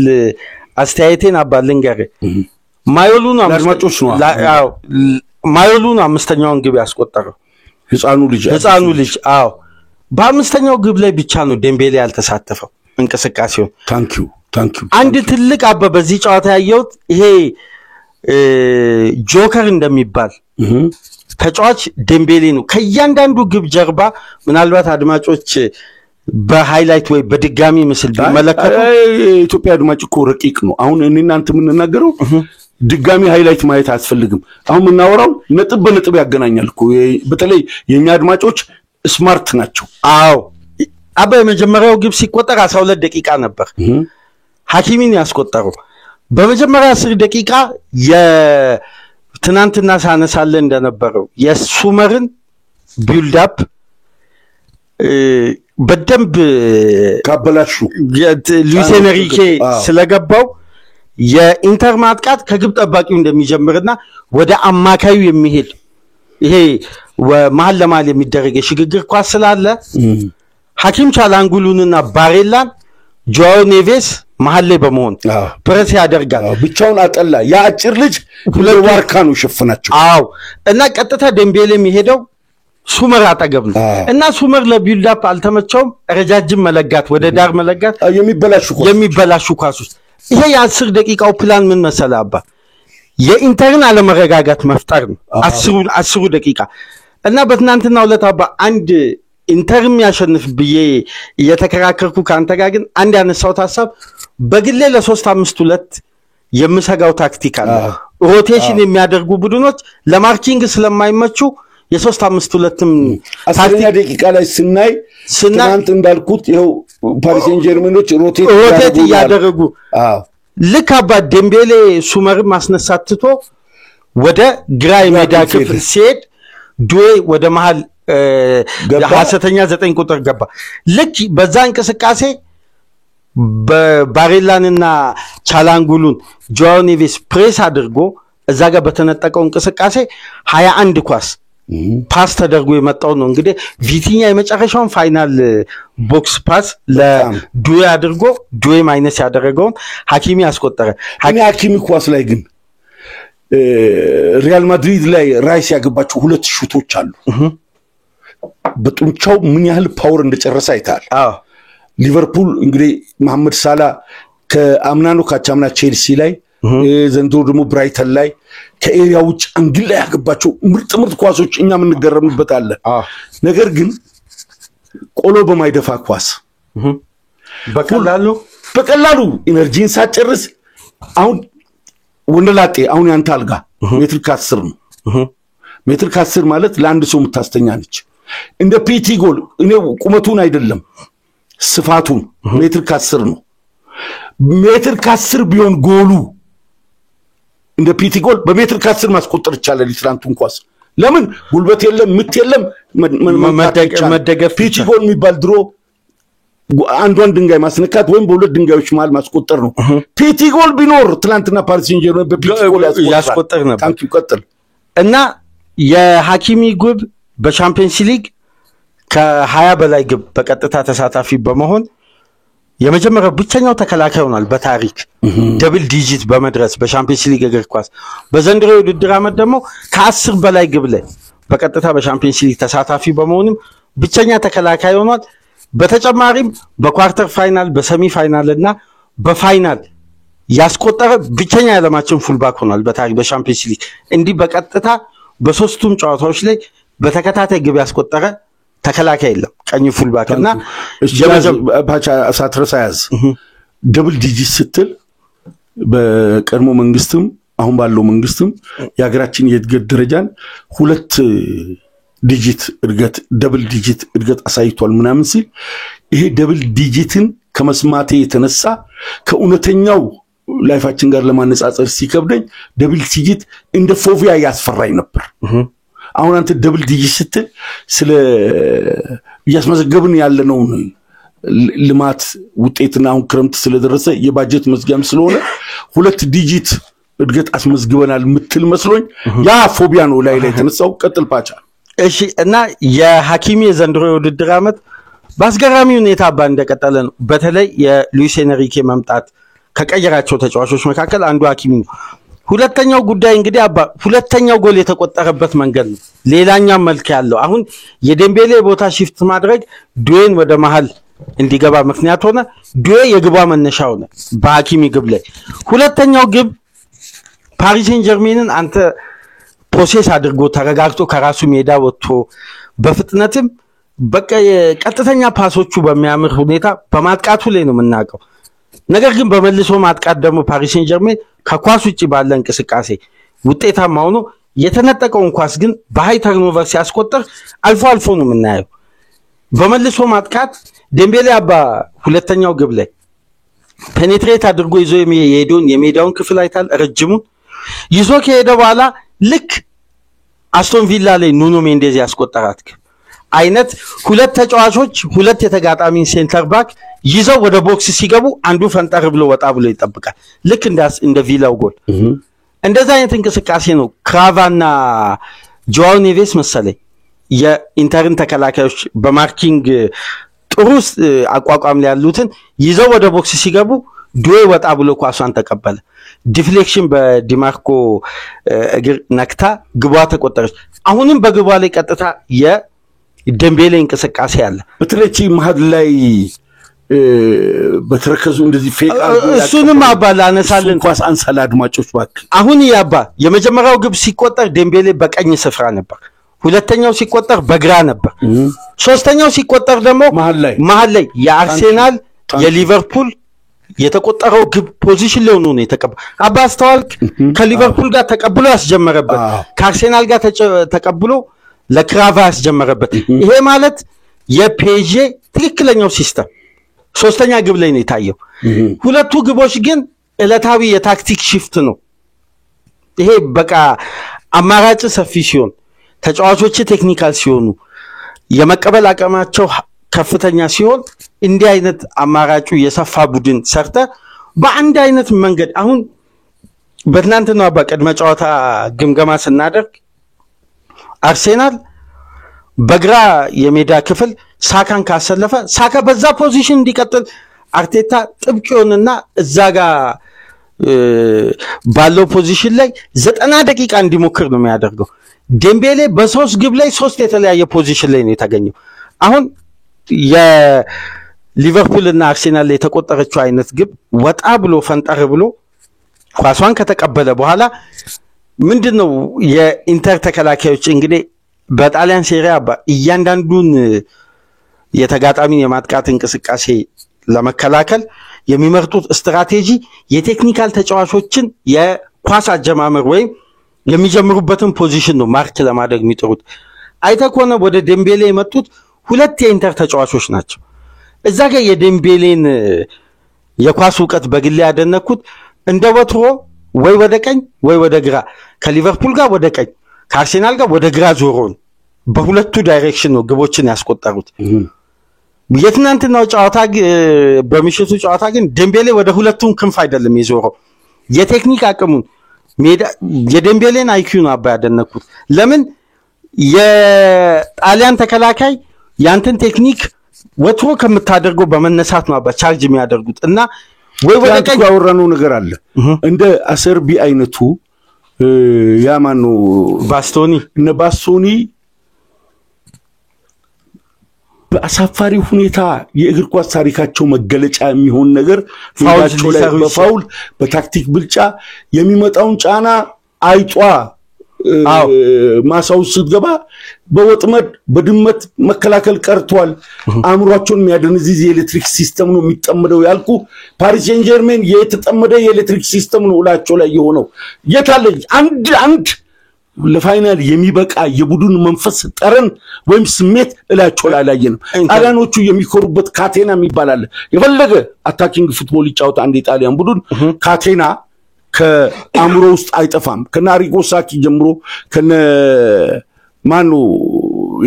አስተያየቴን አባልንገር ማዮሉን አምስተኛውን ግብ ያስቆጠረው ህፃኑ ልጅ አዎ በአምስተኛው ግብ ላይ ብቻ ነው ዴምቤሌ ያልተሳተፈው እንቅስቃሴው ታንኪዩ አንድ ትልቅ በዚህ ጨዋታ ያየሁት ይሄ ጆከር እንደሚባል ተጫዋች ዴምቤሌ ነው። ከእያንዳንዱ ግብ ጀርባ ምናልባት አድማጮች በሃይላይት ወይ በድጋሚ ምስል ቢመለከቱ ኢትዮጵያ አድማጭ እኮ ረቂቅ ነው። አሁን እናንተ የምንናገረው ድጋሚ ሃይላይት ማየት አያስፈልግም። አሁን የምናወራው ነጥብ በነጥብ ያገናኛል እኮ። በተለይ የኛ አድማጮች ስማርት ናቸው። አዎ አባ የመጀመሪያው ግብ ሲቆጠር 12 ደቂቃ ነበር ሐኪሚን ያስቆጠረው። በመጀመሪያ 10 ደቂቃ የትናንትና ሳነሳለ እንደነበረው የሱመርን ቢልድ አፕ በደንብ ካበላሹ ሉዊስ ኤንሪኬ ስለገባው የኢንተር ማጥቃት ከግብ ጠባቂው እንደሚጀምርና ወደ አማካዩ የሚሄድ ይሄ ወመሃል ለማል የሚደረግ የሽግግር ኳስ ስላለ ሐኪም ቻላንጉሉንና ባሬላን ጆአው ኔቬስ መሃል ላይ በመሆን ፕሬስ ያደርጋል። ብቻውን አጠላ ያ አጭር ልጅ ሁለት ዋርካኑ ሸፍናቸው። አዎ እና ቀጥታ ዴምቤሌ የሚሄደው ሱመር አጠገብ ነው እና ሱመር ለቢልድ አፕ አልተመቸውም። ረጃጅም መለጋት ወደ ዳር መለጋት የሚበላሹ ኳሶች ይሄ የ10 ደቂቃው ፕላን ምን መሰለ አባ የኢንተርን አለመረጋጋት መፍጠር ነው 10 ደቂቃ እና በትናንትናው ዕለት አባ አንድ ኢንተርም ያሸንፍ ብዬ እየተከራከርኩ ካንተ ጋር ግን አንድ ያነሳው ሐሳብ በግሌ ለ3-5-2 የምሰጋው ታክቲክ አለ። ሮቴሽን የሚያደርጉ ቡድኖች ለማርኪንግ ስለማይመቹ የ3-5-2ም 10 ደቂቃ ላይ ስናይ ትናንት እንዳልኩት ይሄው ፓሪስ ሴን ጀርመኖች ሮቴት ያደረጉ ልክ አባ ዴምቤሌ ሱመር ማስነሳት ትቶ ወደ ግራ የሜዳ ክፍል ሲሄድ ዱዌ ወደ መሃል ሐሰተኛ 9 ቁጥር ገባ። ልክ በዛ እንቅስቃሴ በባሬላንና ቻላንጉሉን ጆአው ኔቬስ ፕሬስ አድርጎ እዛ ጋር በተነጠቀው እንቅስቃሴ 21 ኳስ ፓስ ተደርጎ የመጣው ነው። እንግዲህ ቪቲኛ የመጨረሻውን ፋይናል ቦክስ ፓስ ለዱዌ አድርጎ ዱዌ ማይነስ ያደረገውን ሐኪሚ ያስቆጠረ። ሐኪሚ ኳስ ላይ ግን ሪያል ማድሪድ ላይ ራይስ ያገባቸው 2 ሹቶች አሉ። በጡንቻው ምን ያህል ፓወር እንደጨረሰ አይታል። ሊቨርፑል እንግዲህ መሐመድ ሳላ ከአምናኖ ካቻምና ቼልሲ ላይ ዘንድሮ ደግሞ ብራይተን ላይ ከኤሪያ ውጭ አንግል ላይ ያገባቸው ምርጥ ኳሶች እኛ ምን እንገረምበት አለ። ነገር ግን ቆሎ በማይደፋ ኳስ በቀላሉ ኢነርጂን ሳጨርስ አሁን ወንደላጤ አሁን ያንተ አልጋ ሜትር ከ10 ነው። ሜትር ከ10 ማለት ለአንድ ሰው የምታስተኛ ነች። እንደ ፒቲ ጎል እኔ ቁመቱን አይደለም ስፋቱን ሜትር ከ10 ነው። ሜትር ከ10 ቢሆን ጎሉ እንደ ፒቲ ጎል በሜትር ከ10 ማስቆጠር ይቻላል። ትናንቱን ኳስ ለምን ጉልበት የለም ምት የለም መደገፍ ፒቲ ጎል የሚባል ድሮ አንዷን ድንጋይ ማስነካት ወይም በሁለት ድንጋዮች መሃል ማስቆጠር ነው። ፒቲ ጎል ቢኖር ትናንትና ፓሪስ ሴን ጀርመን በፒቲ ጎል ያስቆጠር ነበር። ታንኪ ቀጥል እና የሐኪሚ ግብ በቻምፒየንስ ሊግ ከ20 በላይ ግብ በቀጥታ ተሳታፊ በመሆን የመጀመሪያው ብቸኛው ተከላካይ ሆኗል በታሪክ ደብል ዲጂት በመድረስ በቻምፒየንስ ሊግ እግር ኳስ። በዘንድሮ የውድድር ዓመት ደግሞ ከ10 በላይ ግብ ላይ በቀጥታ በቻምፒየንስ ሊግ ተሳታፊ በመሆንም ብቸኛ ተከላካይ ሆኗል። በተጨማሪም በኳርተር ፋይናል በሰሚ ፋይናል እና በፋይናል ያስቆጠረ ብቸኛ ያለማችን ፉልባክ ሆኗል በታሪክ በቻምፒየንስ ሊግ። እንዲህ በቀጥታ በሶስቱም ጨዋታዎች ላይ በተከታታይ ግብ ያስቆጠረ ተከላካይ የለም ቀኝ ፉልባክ እና ባቻ ሳትረሳ ያዝ ደብል ዲጂት ስትል በቀድሞ መንግስትም አሁን ባለው መንግስትም የሀገራችን የእድገት ደረጃን 2 ዲጂት እድገት ደብል ዲጂት እድገት አሳይቷል ምናምን ሲል ይሄ ደብል ዲጂትን ከመስማቴ የተነሳ ከኡነተኛው ላይፋችን ጋር ለማነጻጸር ሲከብደኝ ደብል ዲጂት እንደ ፎቪያ ያስፈራኝ ነበር። አሁን አንተ ደብል ዲጂት ስትል ስለ ያስመዘገብን ያለነው ልማት ውጤትና አሁን ክረምት ስለደረሰ የባጀት መዝጋም ስለሆነ 2 ዲጂት እድገት አስመዝግበናል ምትል መስሎኝ ያ ፎቢያ ነው ላይ ተነሳው። ቀጥል ፓቻ። እሺ እና የሐኪሚ የዘንድሮ የውድድር ዓመት በአስገራሚ ሁኔታ እንደቀጠለ ነው። በተለይ የሉዊስ ኤንሪኬ መምጣት ከቀየራቸው ተጫዋቾች መካከል አንዱ ሐኪሚ ነው። ሁለተኛው ጉዳይ እንግዲህ አባ ሁለተኛው ጎል የተቆጠረበት መንገድ ነው ሌላኛው መልክ ያለው። አሁን የዴምቤሌ ቦታ shift ማድረግ ዱዌን ወደ መሃል እንዲገባ ምክንያት ሆነ። ዱዌ የግባ መነሻ ሆነ በሐኪሚ ግብ ላይ። ሁለተኛው ግብ ፓሪስ ሴን ጀርሜንን አንተ ፕሮሴስ አድርጎ ተረጋግጦ ከራሱ ሜዳ ወጥቶ በፍጥነትም በቃ ቀጥተኛ ፓሶቹ በሚያምር ሁኔታ በማጥቃቱ ላይ ነው የምናውቀው። ነገር ግን በመልሶ ማጥቃት ደግሞ ፓሪስ ሴን ጀርሜን ከኳስ ውጪ ባለ እንቅስቃሴ ውጤታማ ሆኖ የተነጠቀውን ኳስ ግን በሃይ ተርኖቨር ሲያስቆጥር አልፎ አልፎ ነው የምናየው። በመልሶ ማጥቃት ዴምቤሌ አባ ሁለተኛው ግብ ላይ ፔኔትሬት አድርጎ ይዞ የሄደውን የሜዳውን ክፍል አይታል። ረጅሙን ይዞ ከሄደ በኋላ ልክ አስቶን ቪላ ላይ ኑኖ ሜንዴዝ ያስቆጠራት አይነት ሁለት ተጫዋቾች ሁለት የተጋጣሚን ሴንተር ባክ ይዘው ወደ ቦክስ ሲገቡ አንዱ ፈንጠር ብሎ ወጣ ብሎ ይጠብቃል። ልክ እንደ ቪላው ጎል እንደዛ አይነት እንቅስቃሴ ነው ክራቫና ጆአው ኔቬስ መሰለኝ የኢንተርን ተከላካዮች በማርኪንግ ጥሩ አቋቋም ላይ ያሉትን ይዘው ወደ ቦክስ ሲገቡ ዱዌ ወጣ ብሎ ኳሷን ተቀበለ። ዲፍሌክሽን በዲማርኮ እግር ነክታ ግቧ ተቆጠረች። አሁንም በግቧ ላይ ቀጥታ የዴምቤሌ እንቅስቃሴ አለ። በትለቺ መሀል ላይ በተረከዙ እንደዚህ ፌቅ እሱንም አባላ አነሳልን ኳስ አንሳላ አድማጮች ባክ። አሁን ያባ የመጀመሪያው ግብ ሲቆጠር ዴምቤሌ በቀኝ ስፍራ ነበር። ሁለተኛው ሲቆጠር በግራ ነበር። ሶስተኛው ሲቆጠር ደግሞ መሀል ላይ የአርሴናል የሊቨርፑል የተቆጠረው ግብ ፖዚሽን ላይ ሆኖ ነው የተቀበለው። አባ አስተዋልክ ከሊቨርፑል ጋር ተቀብሎ ያስጀመረበት ከአርሴናል ጋር ተቀብሎ ለክራቫ ያስጀመረበት ይሄ ማለት የፔጄ ትክክለኛው ሲስተም ሶስተኛ ግብ ላይ ነው የታየው። ሁለቱ ግቦች ግን ዕለታዊ የታክቲክ ሽፍት ነው። ይሄ በቃ አማራጭ ሰፊ ሲሆን ተጫዋቾች ቴክኒካል ሲሆኑ የመቀበል አቅማቸው ከፍተኛ ሲሆን እንዲህ አይነት አማራጩ የሰፋ ቡድን ሰርተ በአንድ አይነት መንገድ አሁን በትናንትናው በቀድመ ጨዋታ ግምገማ ስናደርግ አርሴናል በግራ የሜዳ ክፍል ሳካን ካሰለፈ ሳካ በዛ ፖዚሽን እንዲቀጥል አርቴታ ጥብቂውንና እዛ ጋር ባለው ፖዚሽን ላይ 90 ደቂቃ እንዲሞክር ነው የሚያደርገው። ዴምቤሌ በሶስት ግብ ላይ ሶስት የተለያየ ፖዚሽን ላይ ነው የተገኘው። አሁን የሊቨርፑል እና አርሴናል ላይ የተቆጠረችው አይነት ግብ ወጣ ብሎ ፈንጠር ብሎ ኳሷን ከተቀበለ በኋላ ምንድነው የኢንተር ተከላካዮች እንግዲህ በጣሊያን ሴሪያ እያንዳንዱን የተጋጣሚን የማጥቃት እንቅስቃሴ ለመከላከል የሚመርጡት ስትራቴጂ የቴክኒካል ተጫዋቾችን የኳስ አጀማመር ወይም የሚጀምሩበትን ፖዚሽን ነው ማርክ ለማድረግ የሚጥሩት። አይተኮነ ወደ ዴምቤሌ የመጡት ሁለት የኢንተር ተጫዋቾች ናቸው። እዛ ጋር የዴምቤሌን የኳስ ዕውቀት በግል ያደነኩት እንደ ወትሮ ወይ ወደ ቀኝ ወይ ወደ ግራ ከሊቨርፑል ጋር ወደ ቀኝ ከአርሴናል ጋር ወደ ግራ ዞሮን በሁለቱ ዳይሬክሽን ነው ግቦችን ያስቆጠሩት። የትናንትናው ጨዋታ በምሽቱ ጨዋታ ግን ዴምቤሌ ወደ ሁለቱም ክንፍ አይደለም የዞረው። የቴክኒክ አቅሙን ሜዳ የዴምቤሌን አይኪው ነው ያደነኩት። ለምን የጣሊያን ተከላካይ ያንተን ቴክኒክ ወትሮ ከምታደርገው በመነሳት ነው ቻርጅ የሚያደርጉት እና ወይ ወደ ቀኝ ያወራነው ነገር አለ እንደ አሰርቢ አይነቱ ያማኑ ባስቶኒ እነ ባስቶኒ በአሳፋሪ ሁኔታ የእግር ኳስ ታሪካቸው መገለጫ የሚሆን ነገር ሜዳቸው ላይ በፋውል በታክቲክ ብልጫ የሚመጣውን ጫና አይጧ ማሳው ስትገባ በወጥመድ በድመት መከላከል ቀርቷል። አእምሯቸውን የሚያደነዝዝ የኤሌክትሪክ ሲስተም ነው የሚጠመደው ያልኩ ፓሪስ ሴን ጀርሜን የተጠመደ የኤሌክትሪክ ሲስተም ነው ላቸው ላይ የሆነው። የታለ አንድ ለፋይናል የሚበቃ የቡድን መንፈስ ጠረን ወይም ስሜት እላቸው ላይ አላየንም። ጣሊያኖቹ የሚኮሩበት ካቴና የሚባል የፈለገ አታኪንግ ፉትቦል ይጫወት አንድ የጣሊያን ቡድን ካቴና ከአምሮ ውስጥ አይጠፋም። ከናሪጎ ሳኪ ጀምሮ ከነ ማኑ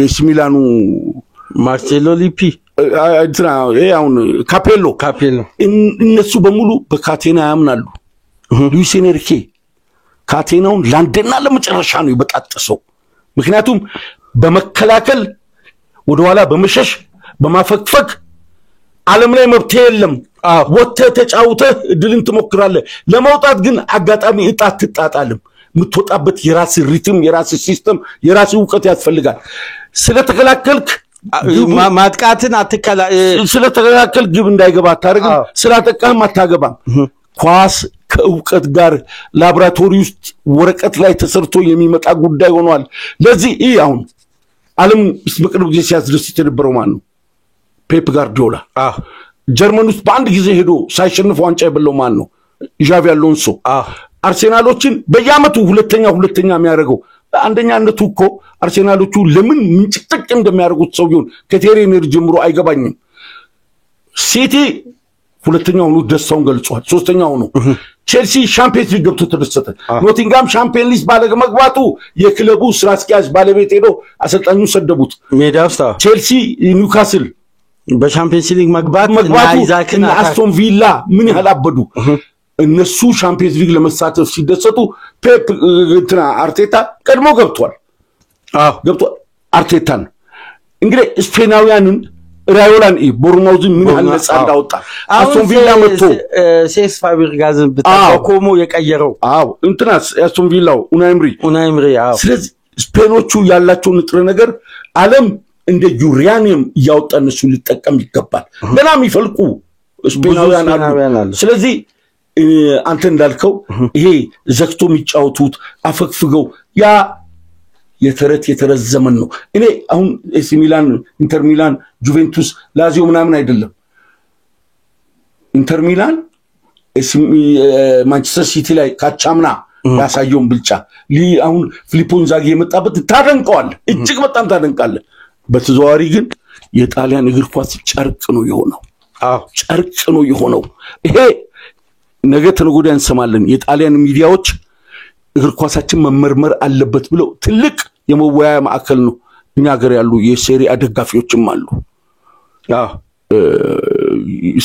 የሲሚላኑ ማርሴሎ ሊፒ አሁን ካፔሎ እነሱ በሙሉ በካቴና ያምናሉ። ሉዊስ ኤንሪኬ ካቴናውን ላንደና ለመጨረሻ ነው ይበጣጠሰው። ምክንያቱም በመከላከል ወደኋላ በመሸሽ በማፈክፈክ ዓለም ላይ መብት የለም። ወጥተህ ተጫውተህ ድልን ትሞክራለህ። ለማውጣት ግን አጋጣሚ እጣት ትጣጣልም። ምትወጣበት የራስ ሪትም የራስ ሲስተም የራስ ዕውቀት ያስፈልጋል። ስለተከላከልክ ማጥቃትን ስለተከላከል ግብ እንዳይገባ አታረግም። ስላጠቃህም አታገባም። ኳስ ከእውቀት ጋር ላብራቶሪ ውስጥ ወረቀት ላይ ተሰርቶ የሚመጣ ጉዳይ ሆኗል ለዚህ አሁን ዓለም በቅርብ ጊዜ ሲያስደስት የነበረው ማን ነው ፔፕ ጋርዲዮላ ጀርመን ውስጥ በአንድ ጊዜ ሄዶ ሳይሸንፍ ዋንጫ የበለው ማን ነው ዣቪ አሎንሶ አርሴናሎችን በየአመቱ ሁለተኛ የሚያደርገው አንደኛነቱ እኮ አርሴናሎቹ ለምን ምንጭቅጥቅ እንደሚያደርጉት ሰው ይሁን ከቴሪ ሄንሪ ጀምሮ አይገባኝም ሲቲ ሁለተኛው ነው ደስታውን ገልጿል ሶስተኛው ነው ቼልሲ ሻምፒየንስ ሊግ ገብቶ ተደሰተ ኖቲንጋም ሻምፒየንስ ሊግ ባለመግባቱ የክለቡ ስራ አስኪያጅ ባለቤት ሄዶ አሰልጣኙን ሰደቡት ሜዳውስታ ቼልሲ ኒውካስል በሻምፒየንስ ሊግ መግባቱ አይዛክና አስቶን ቪላ ምን ያላበዱ እነሱ ሻምፒየንስ ሊግ ለመሳተፍ ሲደሰቱ ፔፕ እንትና አርቴታ ቀድሞ ገብቷል አርቴታን እንግዲህ ስፔናውያንን ራዮላን ቦርማውዝን ምን ያህል ነፃ እንዳወጣ አስቶን ቪላ መጥቶ ሴስ ፋብሪጋዝን በተቆሞ የቀየረው እንትና አስቶን ቪላው ኡናይምሪ ስለዚህ ስፔኖቹ ያላቸው ንጥረ ነገር ዓለም እንደ ዩራኒየም ያወጣን እሱ ሊጠቀም ይገባል ገናም ይፈልቁ ስፔናውያን አሉ ስለዚህ አንተ እንዳልከው ይሄ ዘክቶ የሚጫወቱት አፈክፍገው ያ የተረዘመን ነው እኔ አሁን ኤሲ ሚላን ኢንተር ሚላን ጁቬንቱስ ላዚዮ ምናምን አይደለም ኢንተር ሚላን ማንቸስተር ሲቲ ላይ ካቻምና ያሳየውን ብልጫ አሁን ፊሊፖ ኢንዛጊ የመጣበት ታደንቀዋል እጅግ በጣም ታደንቃለ በተዘዋዋሪ ግን የጣሊያን እግር ኳስ ጨርቅ ነው የሆነው ይሄ ነገ ተነጎዳ እንሰማለን የጣሊያን ሚዲያዎች እግር ኳሳችን መመርመር አለበት ብለው ትልቅ የመወያያ ማዕከል ነው እኛ ሀገር ያሉ የሴሪያ ደጋፊዎችም አሉ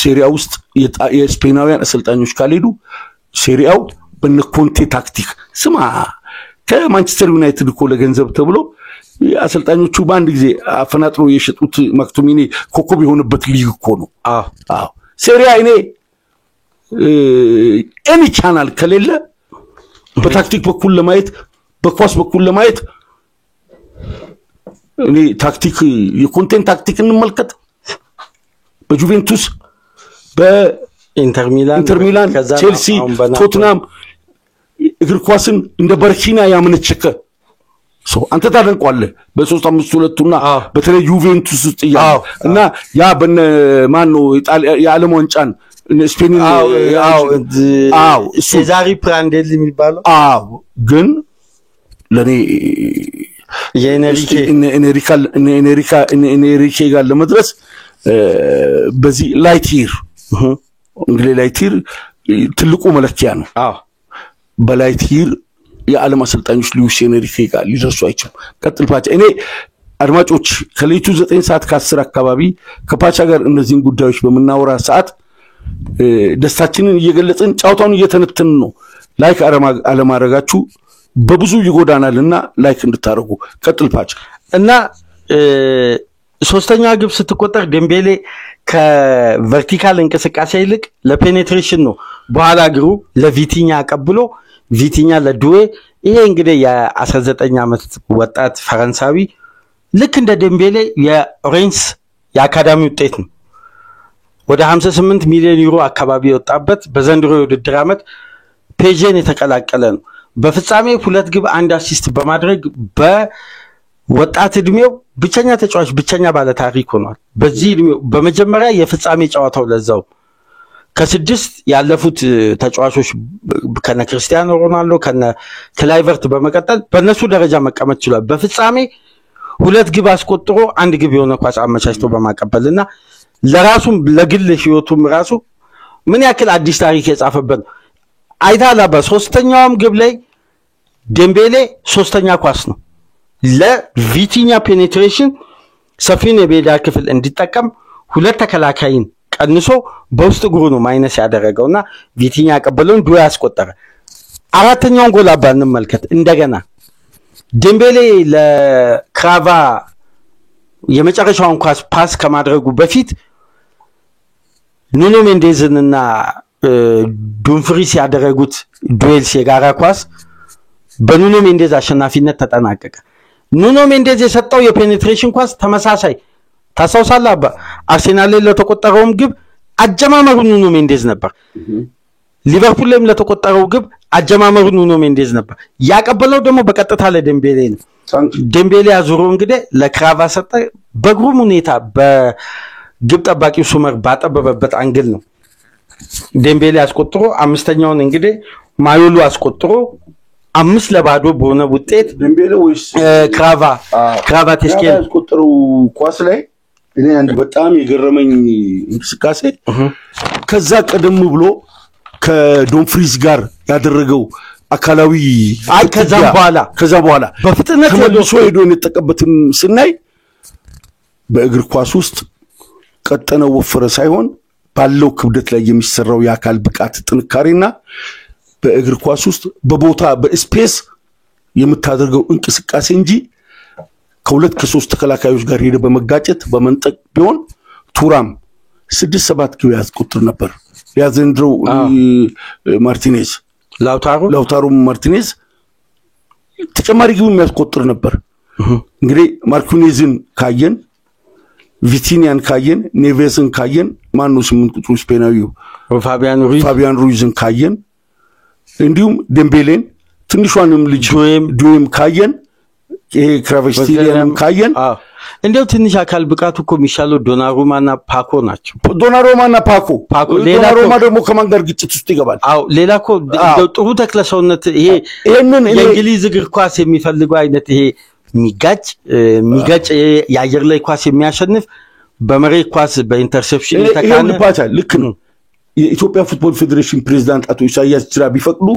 ሴሪያ ውስጥ የስፔናውያን አሰልጣኞች ካልሄዱ ሴሪያው በነኮንቴ ታክቲክ ስማ ከማንቸስተር ዩናይትድ እኮ ለገንዘብ ተብሎ አሰልጣኞቹ በአንድ ጊዜ አፈናጥሮ የሸጡት ማክቶሚኒ ኮከብ የሆነበት ሊግ እኮ ነው ሴሪያ እኔ ኤኒ ቻናል ከሌለ በታክቲክ በኩል ለማየት በኳስ በኩል ለማየት እኔ ታክቲክ የኮንቴንት ታክቲክ እንመልከት በጁቬንቱስ በኢንተር ሚላን ቼልሲ ቶትናም እግር ኳስን እንደ በርኪና ያመነቸከ አንተ ታደንቀዋለህ በ352ና በተለይ ዩቬንቱስ ውስጥ እና ያ በነ ማን ነው የዓለም ዋንጫን ስፔን ሴዛሪ ፕራንዴል የሚባለው ግን ለኔ የኤኔሪካ ጋር ለመድረስ በዚህ ላይቲር እንግዲህ ላይቲር ትልቁ መለኪያ ነው በላይቲር የዓለም አሰልጣኞች ሉዊስ ኤንሪኬ ጋር ሊደርሱ አይችሉም ቀጥል ፓቻ እኔ አድማጮች ከሌቱ 9 ሰዓት ከ10 አካባቢ ከፓቻ ጋር እነዚህን ጉዳዮች በመናወራ ሰዓት ደስታችንን እየገለጽን ጫውታውን እየተነተን ነው ላይክ አለማረጋችሁ በብዙ ይጎዳናልና ላይክ እንድታረጉ ቀጥል ፓቻ እና ሶስተኛ ግብ ስትቆጠር ደምቤሌ ከቨርቲካል እንቅስቃሴ ይልቅ ለፔኔትሬሽን ነው በኋላ ግሩ ለቪቲኛ አቀብሎ ቪቲኛ ለዱዌ ይሄ እንግዲህ የ19 ዓመት ወጣት ፈረንሳዊ ልክ እንደ ደምቤሌ የሬንስ የአካዳሚ ውጤት ነው ወደ 58 ሚሊዮን ዩሮ አካባቢ የወጣበት በዘንድሮ የውድድር ዓመት ፔጄን የተቀላቀለ ነው በፍጻሜ 2 ግብ 1 አሲስት በማድረግ በወጣት እድሜው ብቸኛ ተጫዋች ብቸኛ ባለ ታሪክ ሆኗል በዚህ እድሜው በመጀመሪያ የፍጻሜ ጨዋታው ለዛው ከስድስት ያለፉት ተጫዋቾች ከነ ክርስቲያኖ ሮናልዶ ከነ ክላይቨርት በመቀጠል በእነሱ ደረጃ መቀመጥ ይችላል በፍጻሜ 2 ግብ አስቆጥሮ 1 ግብ የሆነ ኳስ አመቻችቶ በማቀበልና ለራሱም ለግል ህይወቱም ራሱ ምን ያክል አዲስ ታሪክ የጻፈበት አይታላ በሶስተኛውም ግብ ላይ ደምቤሌ ሶስተኛ ኳስ ነው ለቪቲኛ ፔኔትሬሽን ሰፊን የሜዳ ክፍል እንዲጠቀም ሁለት ተከላካይን ቀንሶ በውስጥ እግሩ ነው ማይነስ ያደረገውና ቪቲኛ ያቀበለውን ዱዌ ያስቆጠረ አራተኛውን ጎል አባን እንመልከት እንደገና ደምቤሌ ለክራቫ የመጨረሻውን ኳስ ፓስ ከማድረጉ በፊት ኑኖ ሜንዴዝንና ዱንፍሪስ ያደረጉት ዱዌልስ የጋራ ኳስ በኑኖ ሜንዴዝ አሸናፊነት ተጠናቀቀ ኑኖ ሜንዴዝ የሰጠው የፔኔትሬሽን ኳስ ተመሳሳይ ታሳውሳለህ አርሴናል ላይ ለተቆጠረውም ግብ አጀማመሩ ኑኖ ሜንዴዝ ነበር ሊቨርፑል ላይም ለተቆጠረው ግብ አጀማመሩ ኑኖ ሜንዴዝ ነበር ያቀበለው ደግሞ በቀጥታ ለዴምቤሌ ነው ዴምቤሌ አዙሮ እንግዲህ ለክራቫ ሰጠ በግሩም ሁኔታ በግብ ጠባቂው ሱመር ባጠበበበት አንግል ነው ዴምቤሌ አስቆጥሮ አምስተኛውን እንግዲህ ማዮሉ አስቆጥሮ 5-0 በሆነ ውጤት ዴምቤሌ ወይስ ክራቫ ተስኬል አስቆጥሮ ኳስ ላይ እኔ አንድ በጣም የገረመኝ እንቅስቃሴ ከዛ ቀደም ብሎ ከዶምፍሪዝ ጋር ያደረገው አካላዊ ከዛ በኋላ በፍጥነት ሄዶ የተጠቀበትን ስናይ በእግር ኳስ ውስጥ ቀጠነው ወፈረ ሳይሆን ባለው ክብደት ላይ የሚሰራው የአካል ብቃት ጥንካሬና በእግር ኳስ ውስጥ በቦታ በስፔስ የምታደርገው እንቅስቃሴ እንጂ ከሁለት ከሶስት ተከላካዮች ጋር ሄደ በመጋጨት በመንጠቅ ቢሆን ቱራም 6-7 ግብ ያስቆጥር ነበር ያዘንድሮ ማርቲኔዝ ላውታሮ ማርቲኔዝ ተጨማሪ ግብ የሚያስቆጥር ነበር እንግዲህ ማርኩኔዝን ካየን ቪቲኒያን ካየን ኔቬስን ካየን ማኑ 8 ቁጥሩ ስፔናዊው ፋቢያን ሩይዝን ካየን እንዲሁም ዴምቤሌን ትንሿንም ልጅ ዱዌም ካየን ክራቨስቲሊያንም ካየን እንደው ትንሽ አካል ብቃቱ እኮ የሚሻለው ዶናሩማና ፓኮ ናቸው ዶናሩማና ፓኮ ዶናሩማ ደግሞ ከማን ጋር ግጭት ውስጥ ይገባል ሌላ እኮ ጥሩ ተክለሰውነት ይሄንን የእንግሊዝ እግር ኳስ የሚፈልገው አይነት ይሄ የሚጋጭ የአየር ላይ ኳስ የሚያሸንፍ በመሬት ኳስ በኢንተርሴፕሽን ተካነ ልክ ነው የኢትዮጵያ ፉትቦል ፌዴሬሽን ፕሬዝዳንት አቶ ኢሳያስ ጅራ ቢፈቅዱ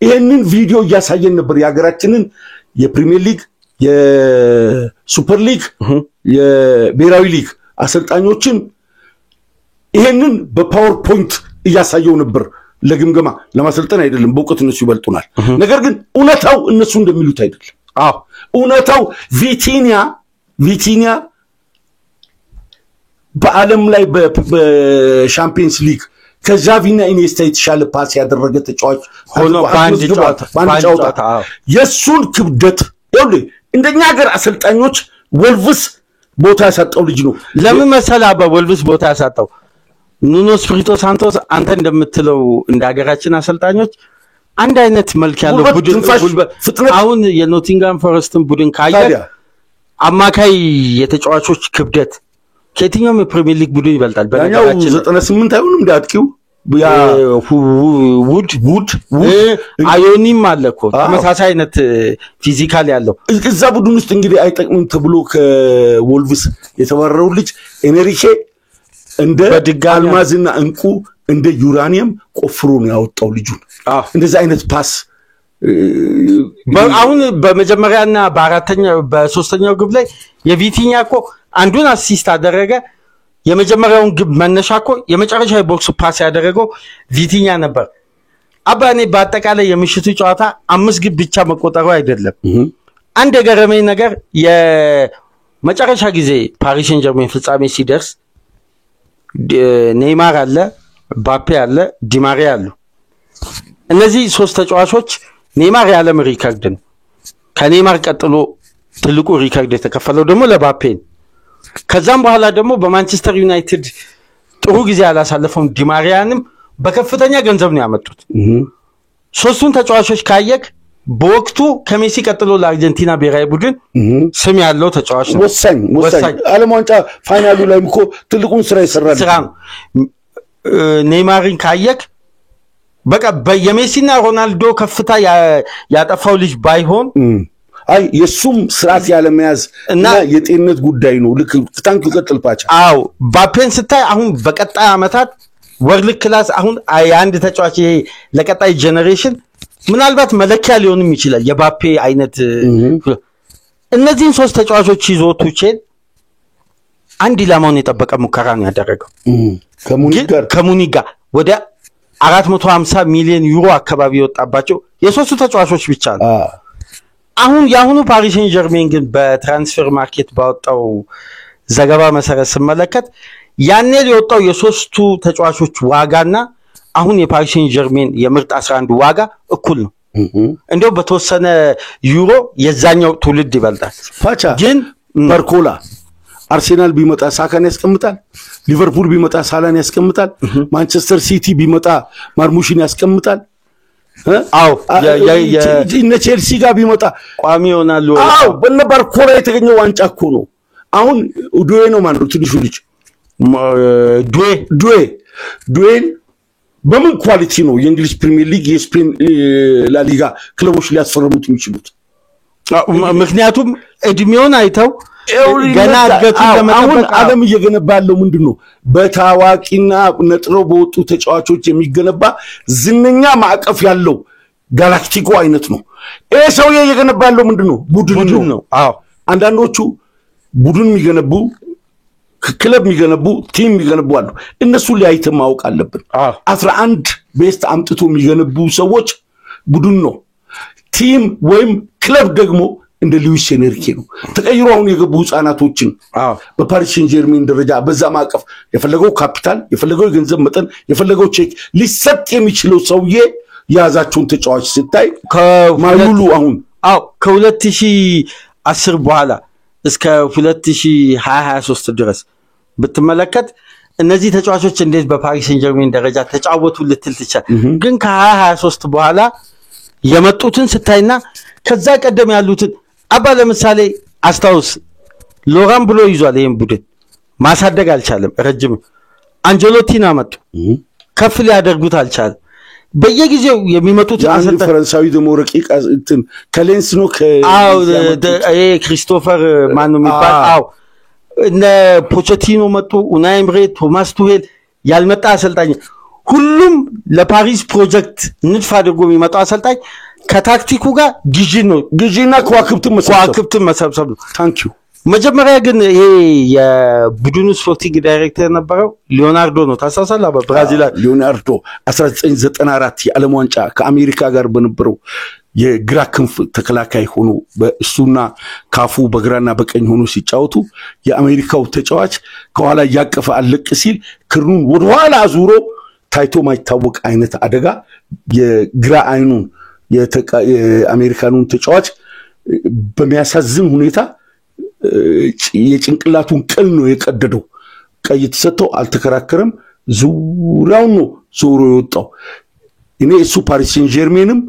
ይሄንን ቪዲዮ ያሳየን ነበር የሀገራችንን የፕሪሚየር ሊግ የሱፐር ሊግ የብሔራዊ ሊግ አሰልጣኞችን ይሄንን በፓወርፖይንት ያሳየው ነበር ለግምገማ ለማሰልጠን አይደለም በእውቀት እነሱ ይበልጡናል ነገር ግን እውነታው እነሱ እንደሚሉት አይደለም እውነታው ቪቲኒያ በዓለም ላይ በሻምፒየንስ ሊግ ከጃቪና ኢኒየስታ የተሻለ ፓስ ያደረገ ተጫዋች ሆኖ ባንድ ጨዋታ የሱን ክብደት ይኸውልህ እንደኛ ሀገር አሰልጣኞች ወልቭስ ቦታ ያሳጣው ልጅ ነው ለምን መሰላ በወልቭስ ቦታ ያሳጣው ኑኖ ስፒሪቶ ሳንቶስ አንተ እንደምትለው እንደ ሀገራችን አሰልጣኞች አንድ አይነት መልክ ያለው ቡድን አሁን የኖቲንጋም ፎረስትን ቡድን ካየ አማካይ የተጫዋቾች ክብደት ከየትኛውም የፕሪሚየር ሊግ ቡድን ይበልጣል በነገራችን 98 አይሆንም እንዳጥቂው ያ ውድ አዮኒም አለኮ ተመሳሳይ አይነት ፊዚካል ያለው እዛ ቡድን ውስጥ እንግዲህ አይጠቅምም ተብሎ ከወልቭስ የተባረረው ልጅ ኤነሪኬ እንደ አልማዝና እንቁ እንደ ዩራኒየም ቆፍሮ ነው ያወጣው ልጁን እንደዛ አይነት ፓስ አሁን በመጀመሪያና በሶስተኛው ግብ ላይ የቪቲኛ እኮ አንዱን አሲስት አደረገ የመጀመሪያውን ግብ መነሻኮ የመጨረሻ ቦክስ ፓስ ያደረገው ቪቲኛ ነበር አባኔ በአጠቃላይ የምሽቱ ጨዋታ 5 ግብ ብቻ መቆጠሩ አይደለም አንድ የገረመኝ ነገር የመጨረሻ ጊዜ ፓሪስ ሴን ጀርሜን ፍጻሜ ሲደርስ ኔይማር አለ ባፔ አለ ዲማሪያ አሉ እነዚህ ሶስት ተጫዋቾች ኔይማር ያለም ሪካርድ ነው ከኔይማር ቀጥሎ ትልቁ ሪካርድ የተከፈለው ደግሞ ለባፔ ከዛም በኋላ ደግሞ በማንቸስተር ዩናይትድ ጥሩ ጊዜ ያላሳለፈው ዲማሪያንም በከፍተኛ ገንዘብ ነው ያመጡት ሶስቱን ተጫዋቾች ካየክ በወቅቱ ከሜሲ ቀጥሎ ለአርጀንቲና ብሔራዊ ቡድን ስም ያለው ተጫዋች ነው ወሳኝ ዓለም ዋንጫ ፋይናሉ ላይ እኮ ትልቁን ስራ ይሰራል ኔይማርን ካየክ በቃ በየሜሲና ሮናልዶ ከፍታ ያጠፋው ልጅ ባይሆን አይ የሱም ስርዓት ያለ መያዝ እና የጤንነት ጉዳይ ነው ልክ ታንክ ይቀጥልባቸው ባፔን ስታይ አሁን በቀጣይ አመታት ወርልድ ክላስ አሁን አንድ ተጫዋች ለቀጣይ ጄነሬሽን ምናልባት መለኪያ ሊሆንም ይችላል የባፔ አይነት እነዚህን ሶስት ተጫዋቾች ይዞ ቱቼል አንድ ኢላማውን የጠበቀ ሙከራ ነው ያደረገው ከሙኒጋ ወደ 450 ሚሊዮን ዩሮ አካባቢ ወጣባቸው የሶስቱ ተጫዋቾች ብቻ ነው አሁን ያሁኑ ፓሪስ ሴን ጀርሜን ግን በትራንስፈር ማርኬት ባወጣው ዘገባ መሰረት ስመለከት ያኔ የወጣው የሶስቱ ተጫዋቾች ዋጋና አሁን የፓሪስ ሴን ጀርሜን የምርጥ 11 ዋጋ እኩል ነው እንደው በተወሰነ ዩሮ የዛኛው ትውልድ ይበልጣል ፋቻ ግን ባርኮላ አርሴናል ቢመጣ ሳካን ያስቀምጣል ሊቨርፑል ቢመጣ ሳላን ያስቀምጣል ማንቸስተር ሲቲ ቢመጣ ማርሙሽን ያስቀምጣል አው እነ ቼልሲ ጋር ቢመጣ ቋሚ ይሆናሉ አው በነባር ኮራ የተገኘው ዋንጫ እኮ ነው አሁን ዱዌ ነው ማለት ትንሹ ልጅ ዱዌን በምን ኳሊቲ ነው የእንግሊዝ ፕሪሚየር ሊግ የስፔን ላሊጋ ክለቦች ሊያስፈርሙት የሚችሉት ምክንያቱም እድሜውን አይተው ገና አድገቱ ለመጠበቅ ዓለም እየገነባ ያለው ምንድነው በታዋቂና ነጥረው በወጡ ተጫዋቾች የሚገነባ ዝነኛ ማዕቀፍ ያለው ጋላክቲኮ አይነት ነው ይሄ ሰውዬ እየገነባ ያለው ምንድነው ቡድን ነው አዎ አንዳንዶቹ ቡድን የሚገነቡ ክለብ የሚገነቡ ቲም የሚገነቡ አሉ እነሱ ሊያይተ ማወቅ አለብን 11 ቤስት አምጥቶ የሚገነቡ ሰዎች ቡድን ነው ቲም ወይም ክለብ ደግሞ እንደ ሉዊስ ኤንሪኬ ነው ተቀይሮ አሁን የገቡ ህፃናቶችን በፓሪስ ሴን ጀርሜን ደረጃ በዛ ማቀፍ የፈለገው ካፒታል የፈለገው የገንዘብ መጠን የፈለገው ቼክ ሊሰጥ የሚችለው ሰውዬ ያዛቸውን ተጫዋች ሲታይ ከማሉሉ አሁን ከ2010 በኋላ እስከ 2023 ድረስ በተመለከተ እነዚህ ተጫዋቾች እንዴት በፓሪስ ሴን ጀርሜን ደረጃ ተጫወቱ ልትል ትችል ግን ከ2023 በኋላ የመጡትን ስታይና ከዛ ቀደም ያሉትን አባ ለምሳሌ አስታውስ ሎራን ብሎ ይዟል ይሄን ቡድን ማሳደግ አልቻለም ረጅም አንጀሎቲና መጡ ከፍ ሊያደርጉት አልቻለም በየጊዜው የሚመጡት አንተ ፍራንሳዊ ደሞ ረቂቅ እንትን ከሌንስ ነው ክሪስቶፈር ማን ነው የሚባል እነ ፖቼቲኖ መጡ ኡናይ ኤምሬ ቶማስ ቱሄል ያልመጣ አሰልጣኝ ሁሉም ለፓሪስ ፕሮጀክት ንድፍ አድርጎ የሚመጣው አሰልጣኝ ከታክቲኩ ጋር ግዢና ከዋክብትን መሰብሰብ ነው ታንኪዩ መጀመሪያ ግን ይሄ የቡድኑ ስፖርቲንግ ዳይሬክተር ነበረው ሊዮናርዶ ነው ታሳሳላ በብራዚል ሊዮናርዶ 1994 የዓለም ዋንጫ ከአሜሪካ ጋር በነበረው የግራ ክንፍ ተከላካይ ሆኖ በእሱና ካፉ በግራና በቀኝ ሆኖ ሲጫወቱ የአሜሪካው ተጫዋች ከኋላ ያቀፈ አለቅ ሲል ክርኑን ወደ ኋላ አዙሮ ታይቶ ማይታወቅ አይነት አደጋ የግራ አይኑን የአሜሪካኑን ተጫዋች በሚያሳዝን ሁኔታ የጭንቅላቱን ቅል ነው የቀደደው ቀይ ተሰጥቶ አልተከራከረም ዙሪያውን ነው ዞሮ የወጣው እኔ እሱ ፓሪስ ሴን ጀርሜንም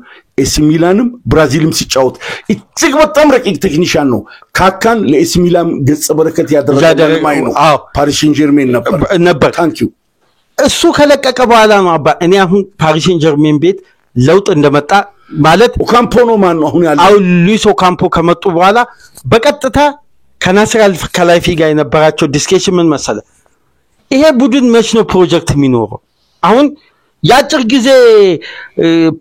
ኤሲ ሚላንም ብራዚልም ሲጫወት እጅግ በጣም ረቂቅ ቴክኒሻን ነው ካካን ለኤሲ ሚላን ገጸ በረከት ያደረገው ማይ ነው ፓሪስ ሴን ጀርሜን ነበር ታንኪዩ እሱ ከለቀቀ በኋላ ነው አባ እኔ አሁን ፓሪስ ሴን ጀርሜን ቤት ለውጥ እንደመጣ ማለት ኦካምፖ ነው ማን ነው አሁን ያለው ሉዊስ ኦካምፖ ከመጡ በኋላ በቀጥታ ከናስር አልከላይፊ ጋር የነበራቸው ዲስከሽን ምን መሰለ ይሄ ቡድን መች ነው ፕሮጀክት የሚኖረው አሁን ያጭር ጊዜ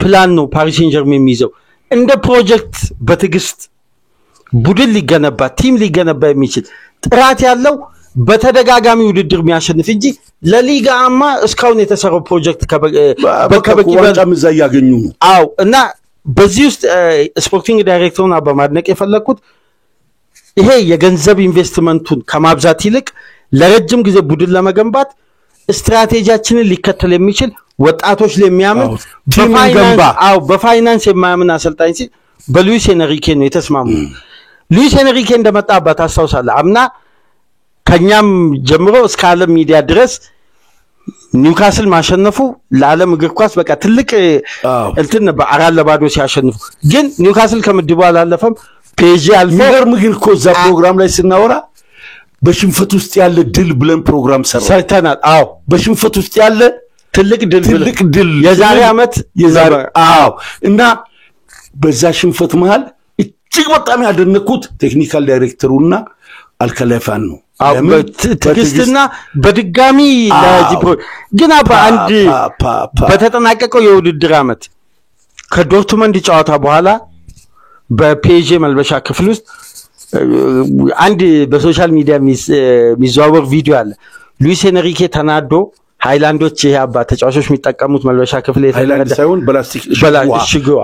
ፕላን ነው ፓሪስ ሴን ጀርሜን የሚይዘው እንደ ፕሮጀክት በትግስት ቡድን ሊገነባ ቲም ሊገነባ የሚችል ጥራት ያለው በተደጋጋሚ ውድድር የሚያሸንፍ እንጂ ለሊጋማ እስካሁን የተሰራው ፕሮጀክት በከበቂ በጣም እዛ ያገኙ አው እና በዚህ ውስጥ ስፖርቲንግ ዳይሬክተሩን በማድነቅ የፈለኩት ይሄ የገንዘብ ኢንቨስትመንቱን ከማብዛት ይልቅ ለረጅም ጊዜ ቡድን ለመገንባት ስትራቴጂያችንን ሊከተል የሚችል ወጣቶች ለሚያምን በፋይናንስ የማያምን አሰልጣኝ ሲል በሉዊስ ኤንሪኬ ነው የተስማሙ ሉዊስ ኤንሪኬ እንደመጣባት አስተውሳለሁ አምና ከኛም ጀምሮ እስከ ዓለም ሚዲያ ድረስ ኒውካስል ማሸነፉ ለዓለም እግር ኳስ በቃ ትልቅ እንትን በአራት ለባዶ ሲያሸንፉ ግን ኒውካስል ከምድቡ አላለፈም ፔጂ አልፈርም ግን ኮዛ ፕሮግራም ላይ ስናወራ በሽንፈት ውስጥ ያለ ድል ብለን ፕሮግራም ሰርተናል በሽንፈት ውስጥ ያለ ትልቅ ድል የዛሬ አመት እና በዛ ሽንፈት መሃል እጅግ በጣም ያደነኩት ቴክኒካል ዳይሬክተሩና አልከላይፋን ነው ትግስትና በድጋሚ ለጂፕሮ ግን አንድ በተጠናቀቀው የውድድር አመት ከዶርትመንድ ጨዋታ በኋላ በፔጂ መልበሻ ክፍል ውስጥ አንድ በሶሻል ሚዲያ የሚዘዋወር ቪዲዮ አለ ሉዊስ ኤንሪኬ ተናዶ ሃይላንዶች ይሄ አባ ተጫዋቾች የሚጠቀሙት መልበሻ ክፍል ሃይላንድ ሳይሆን በላስቲክ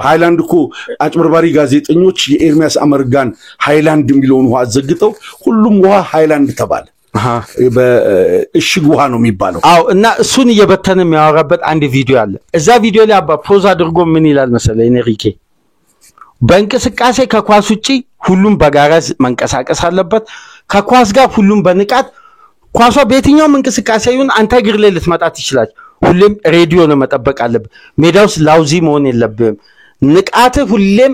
ሃይላንድ እኮ አጭበርባሪ ጋዜጠኞች የኤርሚያስ አመርጋን ሃይላንድ የሚለውን ውሃ አዘግተው ሁሉም ውሃ ሃይላንድ ተባለ በእሽግ ውሃ ነው የሚባለው እና እሱን እየበተነ የሚያወራበት አንድ ቪዲዮ አለ እዛ ቪዲዮ ላይ አባ ፖዝ አድርጎ ምን ይላል መሰለኝ ኤንሪኬ በእንቅስቃሴ ከኳስ ውጪ ሁሉም በጋራ መንቀሳቀስ አለበት ከኳስ ጋር ሁሉም በንቃት ኳሷ በየትኛውም እንቅስቃሴ ይሁን አንተ እግር ላይ ልትመጣ ትችላለች ሁሌም ሬዲዮ ነው መጠበቅ አለብህ ሜዳውስ ላውዚ መሆን የለብህም ንቃት ሁሌም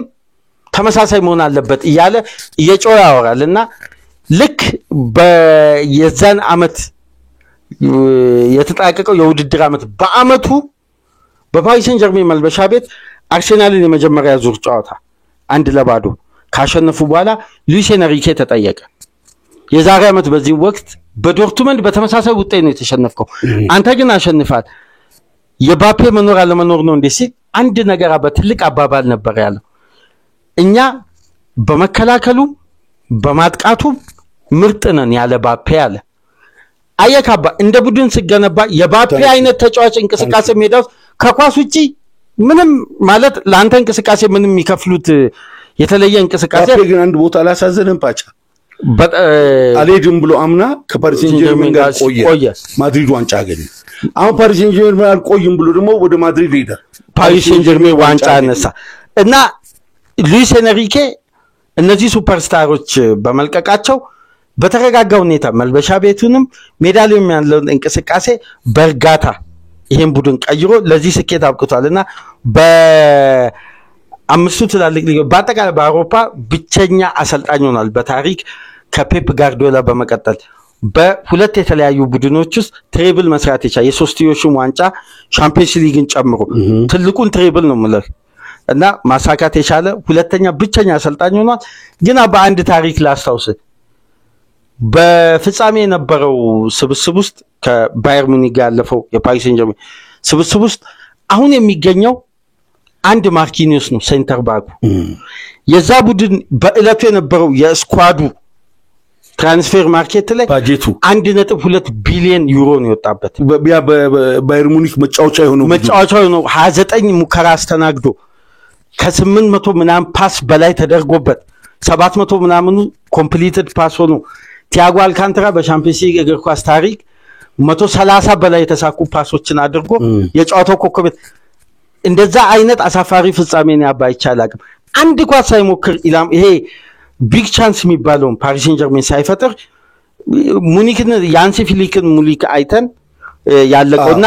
ተመሳሳይ መሆን አለበት እያለ እየጮህ ያወራልና ልክ በየዛን አመት የተጣቀቀው የውድድር አመት በአመቱ በፓሪስ ሰን ጀርሜን መልበሻ ቤት አርሴናልን የመጀመሪያ ዙር ጨዋታ 1-0 ካሸነፉ በኋላ ሉዊስ ኤንሪኬ ተጠየቀ የዛሬ አመት በዚህ ወቅት በዶርትመንድ በተመሳሳይ ውጤት ነው የተሸነፈው አንተ ግን አሸንፋል የባፔ መኖር አለመኖር ነው እንዴ ሲል አንድ ነገር በትልቅ አባባል ነበር ያለው እኛ በመከላከሉ በማጥቃቱ ምርጥ ነን ያለ ባፔ ያለ አየካባ እንደ ቡድን ሲገነባ የባፔ አይነት ተጫዋች እንቅስቃሴ ሜዳው ከኳስ ውጪ ምንም ማለት ለአንተ እንቅስቃሴ ምንም ይከፍሉት የተለየ እንቅስቃሴ ግን አንድ ቦታ አላሳዘነም ፓቻ አሌድም ብሎ አምና ከፓሪስ ሰን ጀርሜን ጋር ቆየ ማድሪድ ዋንጫ አገኘ አሁን ፓሪስ ሰን ጀርሜን አልቆይም ብሎ ደግሞ ወደ ማድሪድ ሄደ ፓሪስ ሰን ጀርሜን ዋንጫ አነሳ እና ሉዊስ ኤንሪኬ እነዚህ ሱፐርስታሮች በመልቀቃቸው በተረጋጋ ሁኔታ መልበሻ ቤቱንም ሜዳሊያም ያለውን እንቅስቃሴ በርጋታ ይሄን ቡድን ቀይሮ ለዚህ ስኬት አብቅቷልና በአምስቱ ትላልቅ ሊግ በአጠቃላይ በአውሮፓ ብቸኛ አሰልጣኝ ሆኗል በታሪክ ከፔፕ ጋርዲዮላ በመቀጠል በሁለት የተለያዩ ቡድኖች ውስጥ ትሬብል መስራት ይቻላል የሶስትዮሽም ዋንጫ ቻምፒየንስ ሊግን ጨምሮ ትልቁን ትሬብል ነው ማለት እና ማሳካት የቻለ ሁለተኛ ብቸኛ አሰልጣኝ ሆኗል ግን በአንድ ታሪክ ላስታውስ በፍጻሜ የነበረው ስብስብ ውስጥ ከባየር ሙኒክ ጋር ያለፈው የፓሪስ ሰን ጀርሜን ስብስብ ውስጥ አሁን የሚገኘው አንድ ማርኪኒዮስ ነው ሴንተር ባኩ የዛ ቡድን በእለቱ የነበረው የስኳዱ ትራንስፈር ማርኬት ላይ ባጀቱ 1.2 ቢሊዮን ዩሮ ነው የወጣበት ባየር ሙኒክ መጫወቻ የሆነው 29 ሙከራ አስተናግዶ ከ800 ምናምን ፓስ በላይ ተደርጎበት 700 ምናምኑ ኮምፕሊትድ ፓስ ሆኖ ቲያጎ አልካንትራ በሻምፒዮንስ ሊግ እግር ኳስ ታሪክ 130 በላይ የተሳኩ ፓሶችን አድርጎ የጨዋታው ኮከብ እንደዛ አይነት አሳፋሪ ፍጻሜ ነው ያባይቻላል አንድ ኳስ ሳይሞክር ኢላም ይሄ ቢግ ቻንስ የሚባለው ፓሪስ ሰን ጀርሜን ሳይፈጥር ሙኒክን ያንሲ ፊሊክን ሙኒክ አይተን ያለቀውና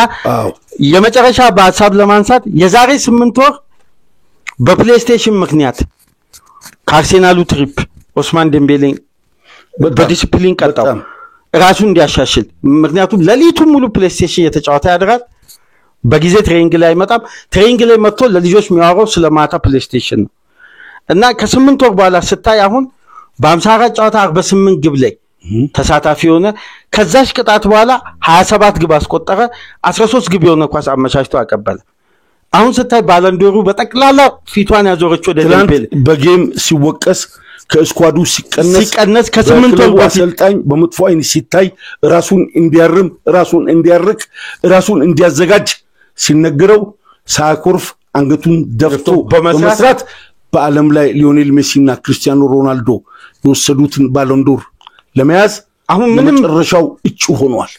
የመጨረሻ በሐሳብ ለማንሳት የዛሬ 8 ወር በፕሌይስቴሽን ምክንያት ከአርሴናሉ ትሪፕ ኦስማን ዴምቤሌ በዲሲፕሊን ቀጣው ራሱን እንዲያሻሽል ምክንያቱም ለሊቱን ሙሉ ፕሌይስቴሽን የተጫወተ ያድራል በጊዜ ትሬኒንግ ላይ መጣም ትሬኒንግ ላይ መጥቶ ለልጆች የሚያወራው ስለማታ ፕሌይስቴሽን ነው እና ከ8 ወር በኋላ ስታይ አሁን በ54 ጨዋታ 48 ግብ ላይ ተሳታፊ ሆነ ከዛሽ ቅጣት በኋላ 27 ግብ አስቆጠረ 13 ግብ የሆነ ኳስ አመቻችቶ አቀበለ አሁን ስታይ ባለንዶሩ በጠቅላላ ፊቷን ያዞረች ወደ ዴምቤሌ በጌም ሲወቀስ ከስኳዱ ሲቀነስ ከ8 ወር አሰልጣኝ በመጥፎ አይን ሲታይ ራሱን እንዲያርም ራሱን እንዲያርክ ራሱን እንዲያዘጋጅ ሲነገረው ሳያኮርፍ አንገቱን ደፍቶ በመስራት በአለም ላይ ሊዮኔል ሜሲና ክርስቲያኖ ሮናልዶ የወሰዱትን ባሎንዶር ለመያዝ አሁን ምንም ጨረሻው እጩ ሆኗል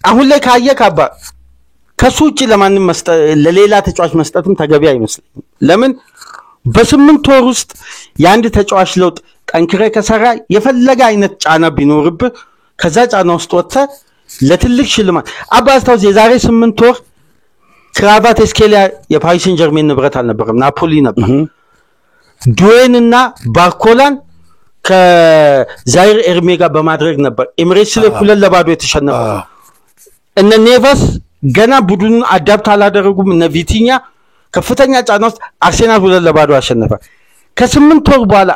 አሁን ላይ ካየካባ ከሱ ውጪ ለማንም ለሌላ ተጫዋች መስጠትም ተገቢ አይመስልም ለምን በ8 ወር ውስጥ ያንድ ተጫዋች ለውጥ ጠንክረ ከሰራ የፈለገ አይነት ጫና ቢኖርብህ ከዛ ጫና ውስጥ ወጥተ ለትልቅ ሽልማት አባስታውስ የዛሬ 8 ወር ክራቫት ስኬሊያ የፓሪስ ሰን ጀርሜን ንብረት አልነበረም ናፖሊ ነበር ዱዌንና ባርኮላን ከዛይር ኤርሜጋ በማድረግ ነበር ኤምሬትስ ላይ 2-0 የተሸነፈው እነ ኔቨስ ገና ቡድኑን አዳፕት አላደረጉም እነ ቪቲኛ ከፍተኛ ጫና ውስጥ አርሴናል 2-0 አሸነፈ ከ8 ወር በኋላ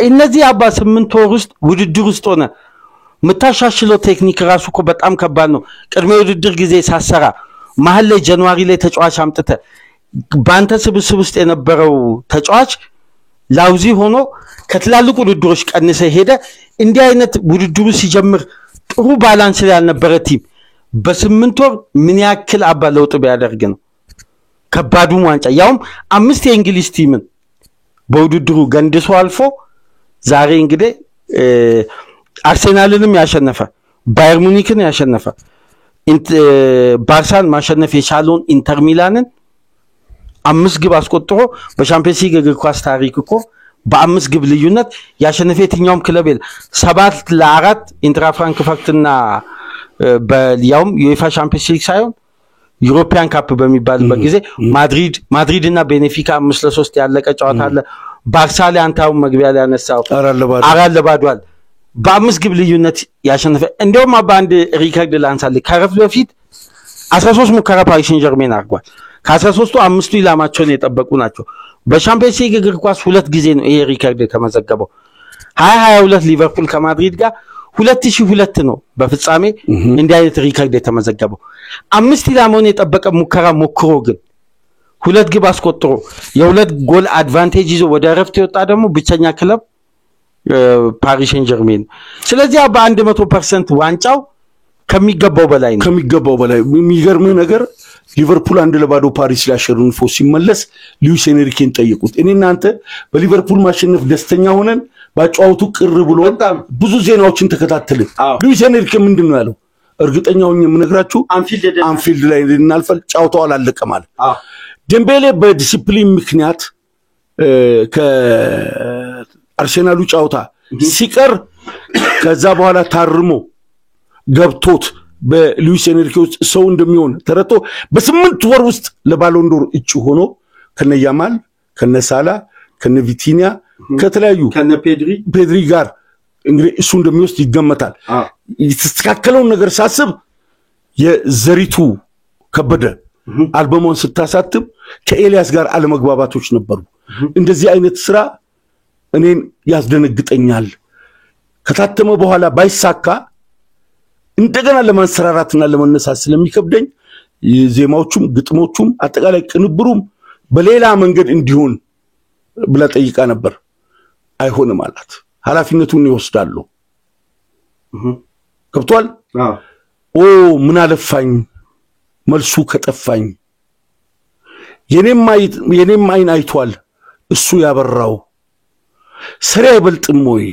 እነዚህ 8 ወር ውስጥ ውድድር ውስጥ ሆነ መታሻሽለው ቴክኒክ ራሱ እኮ በጣም ከባድ ነው ቅድመ ውድድር ጊዜ ሳሰራ መሀል ላይ ጃንዋሪ ላይ ተጫዋች አምጥተ ባንተ ስብስብ ውስጥ የነበረው ተጫዋች ላውዚ ሆኖ ከትላልቁ ውድድሮች ቀንሰ ሄደ እንዲህ አይነት ውድድሩ ሲጀምር ጥሩ ባላንስ ላይ ያልነበረ ቲም በ8 ወር ምን ያክል ለውጥ ቢያደርግ ነው ከባዱ ዋንጫ ያውም 5 የእንግሊዝ ቲምን በውድድሩ ገንድሶ አልፎ ዛሬ እንግዲህ አርሴናልንም ያሸነፈ ባየር ሙኒክን ያሸነፈ ባርሳን ማሸነፍ የቻለውን ኢንተር ሚላንን 5 ግብ አስቆጥሮ በሻምፒዮንስ ሊግ እግር ኳስ ታሪክ እኮ በ5 ግብ ልዩነት ያሸነፈ የትኛውም ክለብ የለም 7-4 ኢንትራ ፍራንክፈርትና በያውም ዩኤፋ ቻምፒየንስ ሊግ ሳይሆን ዩሮፒያን ካፕ በሚባልበት ጊዜ ማድሪድ እና ቤኔፊካ 5-3 ያለቀ ጨዋታ አለ ባርሳ ላይ አንታው መግቢያ ላይ ያነሳው አራት ለባዶ በ5 ግብ ልዩነት ያሸነፈ እንደውም በአንድ ሪከርድ ላንሳለ ከረፍ በፊት 13 ሙከራ ፓሪስ ሴን ጀርሜን አርጓል ከ13ቱ 5ቱ ኢላማቸውን የጠበቁ ናቸው በቻምፒየንስ ሊግ እግር ኳስ 2 ጊዜ ነው ይሄ ሪከርድ የተመዘገበው 2022 ሊቨርፑል ከማድሪድ ጋር 2002 ነው በፍጻሜ እንዲህ አይነት ሪከርድ የተመዘገበው 5 ኢላማውን የጠበቀ ሙከራ ሞክሮ ግን 2 ግብ አስቆጥሮ የ2 ጎል አድቫንቴጅ ይዞ ወደ ረፍት የወጣ ደግሞ ብቸኛ ክለብ ፓሪስ ሴን ጀርሜን ስለዚህ በ100% ዋንጫው ከሚገባው በላይ የሚገርም ነገር ሊቨርፑል 1-0 ፓሪስ ሊያሸንፎ ሲመለስ ሉዊስ ኤንሪኬን ጠየቁት እኔና አንተ በሊቨርፑል ማሸነፍ ደስተኛ ሆነን ባጫውቱ ቅር ብሎ ብዙ ዜናዎችን ተከታተልን ሉዊስ ኤንሪኬ ምንድነው ያለው እርግጠኛው የምነግራችሁ አንፊልድ ላይ እናልፈል ጫውታው አላለቀም አለ ዴምቤሌ በዲሲፕሊን ምክንያት ከአርሴናሉ ጫውታ ሲቀር ከዛ በኋላ ታርሞ ገብቶት በሉዊስ ኤንሪኬ ውስጥ ሰው እንደሚሆን ተረቶ በ8 ወር ውስጥ ለባሎንዶር እጩ ሆኖ ከነያማል ከነሳላ ከነቪቲኒያ ከተለያዩ ከነፔድሪ ጋር እንግዲህ እሱ እንደሚወስድ ይገመታል የተስተካከለው ነገር ሳስብ የዘሪቱ ከበደ አልበሙን ስታሳትም ከኤልያስ ጋር አለመግባባቶች ነበሩ እንደዚህ አይነት ስራ እኔን ያስደነግጠኛል ከታተመ በኋላ ባይሳካ እንደገና ለማንሰራራትና ለመነሳት ስለሚከብደኝ ዜማዎቹም ግጥሞቹም አጠቃላይ ቅንብሩም በሌላ መንገድ እንዲሆን ብላ ጠይቃ ነበር አይሆንም ማለት ኃላፊነቱን ይወስዳሉ ከብቷል ምን አለፋኝ መልሱ ከጠፋኝ የኔም አይን አይቷል እሱ ያበራው ሰሪ አይበልጥም ወይ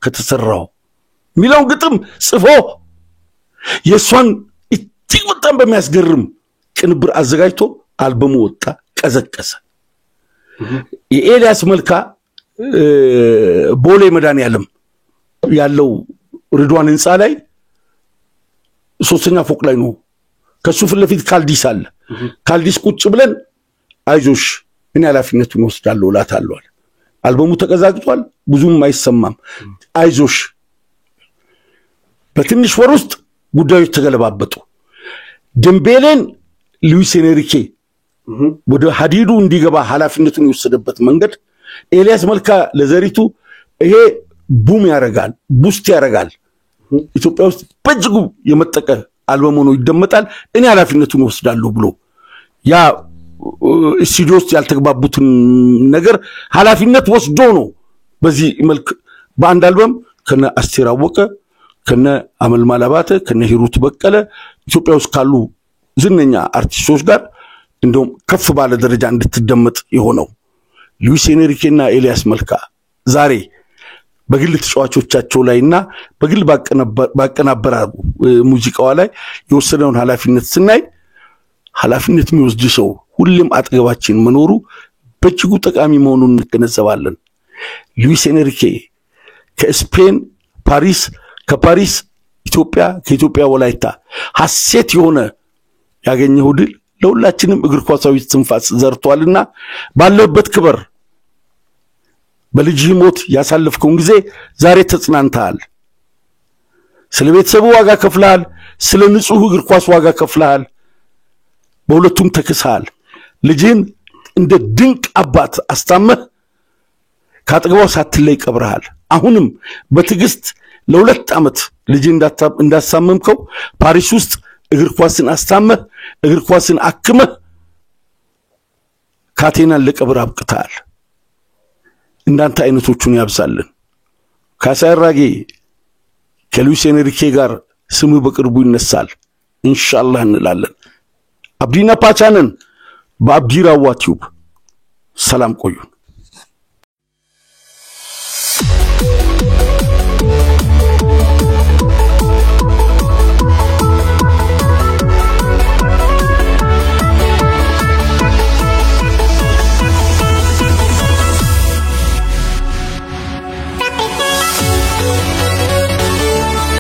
ከተሰራው ሚላው ግጥም ጽፎ የሷን እጅግ በጣም በሚያስገርም ቅንብር አዘጋጅቶ አልበሙ ወጣ ቀዘቀሰ የኤልያስ መልካ ቦሌ መድኃኒዓለም ያለው ርድዋን ህንጻ ላይ 3ኛ ፎቅ ላይ ነው ከሱ ፊት ለፊት ካልዲስ አለ ካልዲስ ቁጭ ብለን አይዞሽ እኔ ኃላፊነቱን ወስዳለሁ እላታለሁ አልበሙ ተቀዛቅዟል ብዙም አይሰማም አይዞሽ በትንሽ ወር ውስጥ ጉዳዮች ተገለባበጡ ዴምቤሌን ሉዊስ ኤንሪኬ ወደ ሀዲዱ እንዲገባ ኃላፊነቱን የወሰደበት መንገድ ኤልያስ መልካ ለዘሪቱ ይሄ ቡም ያረጋል ቡስት ያረጋል ኢትዮጵያ ውስጥ በጅጉ የመጠቀ አልበሙ ነው ይደመጣል እኔ ኃላፊነቱን ወስዳለሁ ብሎ ያ ስቱዲዮ ውስጥ ያልተግባቡትን ነገር ኃላፊነት ወስዶ ነው በዚህ መልክ በአንድ አልበም ከነ አስቴር አወቀ ከነ አመልማል አባተ ከነ ሂሩት በቀለ ኢትዮጵያ ውስጥ ካሉ ዝነኛ አርቲስቶች ጋር እንደውም ከፍ ባለ ደረጃ እንድትደመጥ የሆነው ሉዊስ ኤንሪኬና ኤልያስ መልካ ዛሬ በግል ተጫዋቾቻቸው ላይና በግል ባቀናበራው ሙዚቃው ላይ የወሰደውን ኃላፊነት ስናይ ኃላፊነት የሚወስድ ሰው ሁሉም አጥገባችን መኖሩ በእጅጉ ጠቃሚ መሆኑን እንገነዘባለን ሉዊስ ኤንሪኬ ከስፔን ፓሪስ ከፓሪስ ኢትዮጵያ ከኢትዮጵያ ወላይታ ሐሴት የሆነ ያገኘው ድል ለሁላችንም እግር ኳሳዊ ትንፋስ ዘርቷልና ባለበት ክብር በልጅ ሞት ያሳለፍከውን ጊዜ ዛሬ ተጽናንተሃል ስለ ቤተሰቡ ዋጋ ከፍለሃል ስለ ንጹህ እግር ኳስ ዋጋ ከፍለሃል በሁለቱም ተከሳል ልጅን እንደ ድንቅ አባት አስተማህ ካጠገባው ሳትለይ ቀብረሃል አሁንም በትግስት ለ2 አመት ልጅ እንዳሳመምከው ፓሪስ ውስጥ እግር ኳስን አስተማህ እግር ኳስን አክመህ ካቴናን ለቀብር አብቅተሃል እንዳንተ አይነቶቹን ያብዛልን ካሳራጌ ከሉዊስ ኤንሪኬ ጋር ስሙ በቅርቡ ይነሳል ኢንሻአላህ እንላለን አብዲና ፓቻነን በአብዲራዋ ቲዩብ ሰላም ቆዩ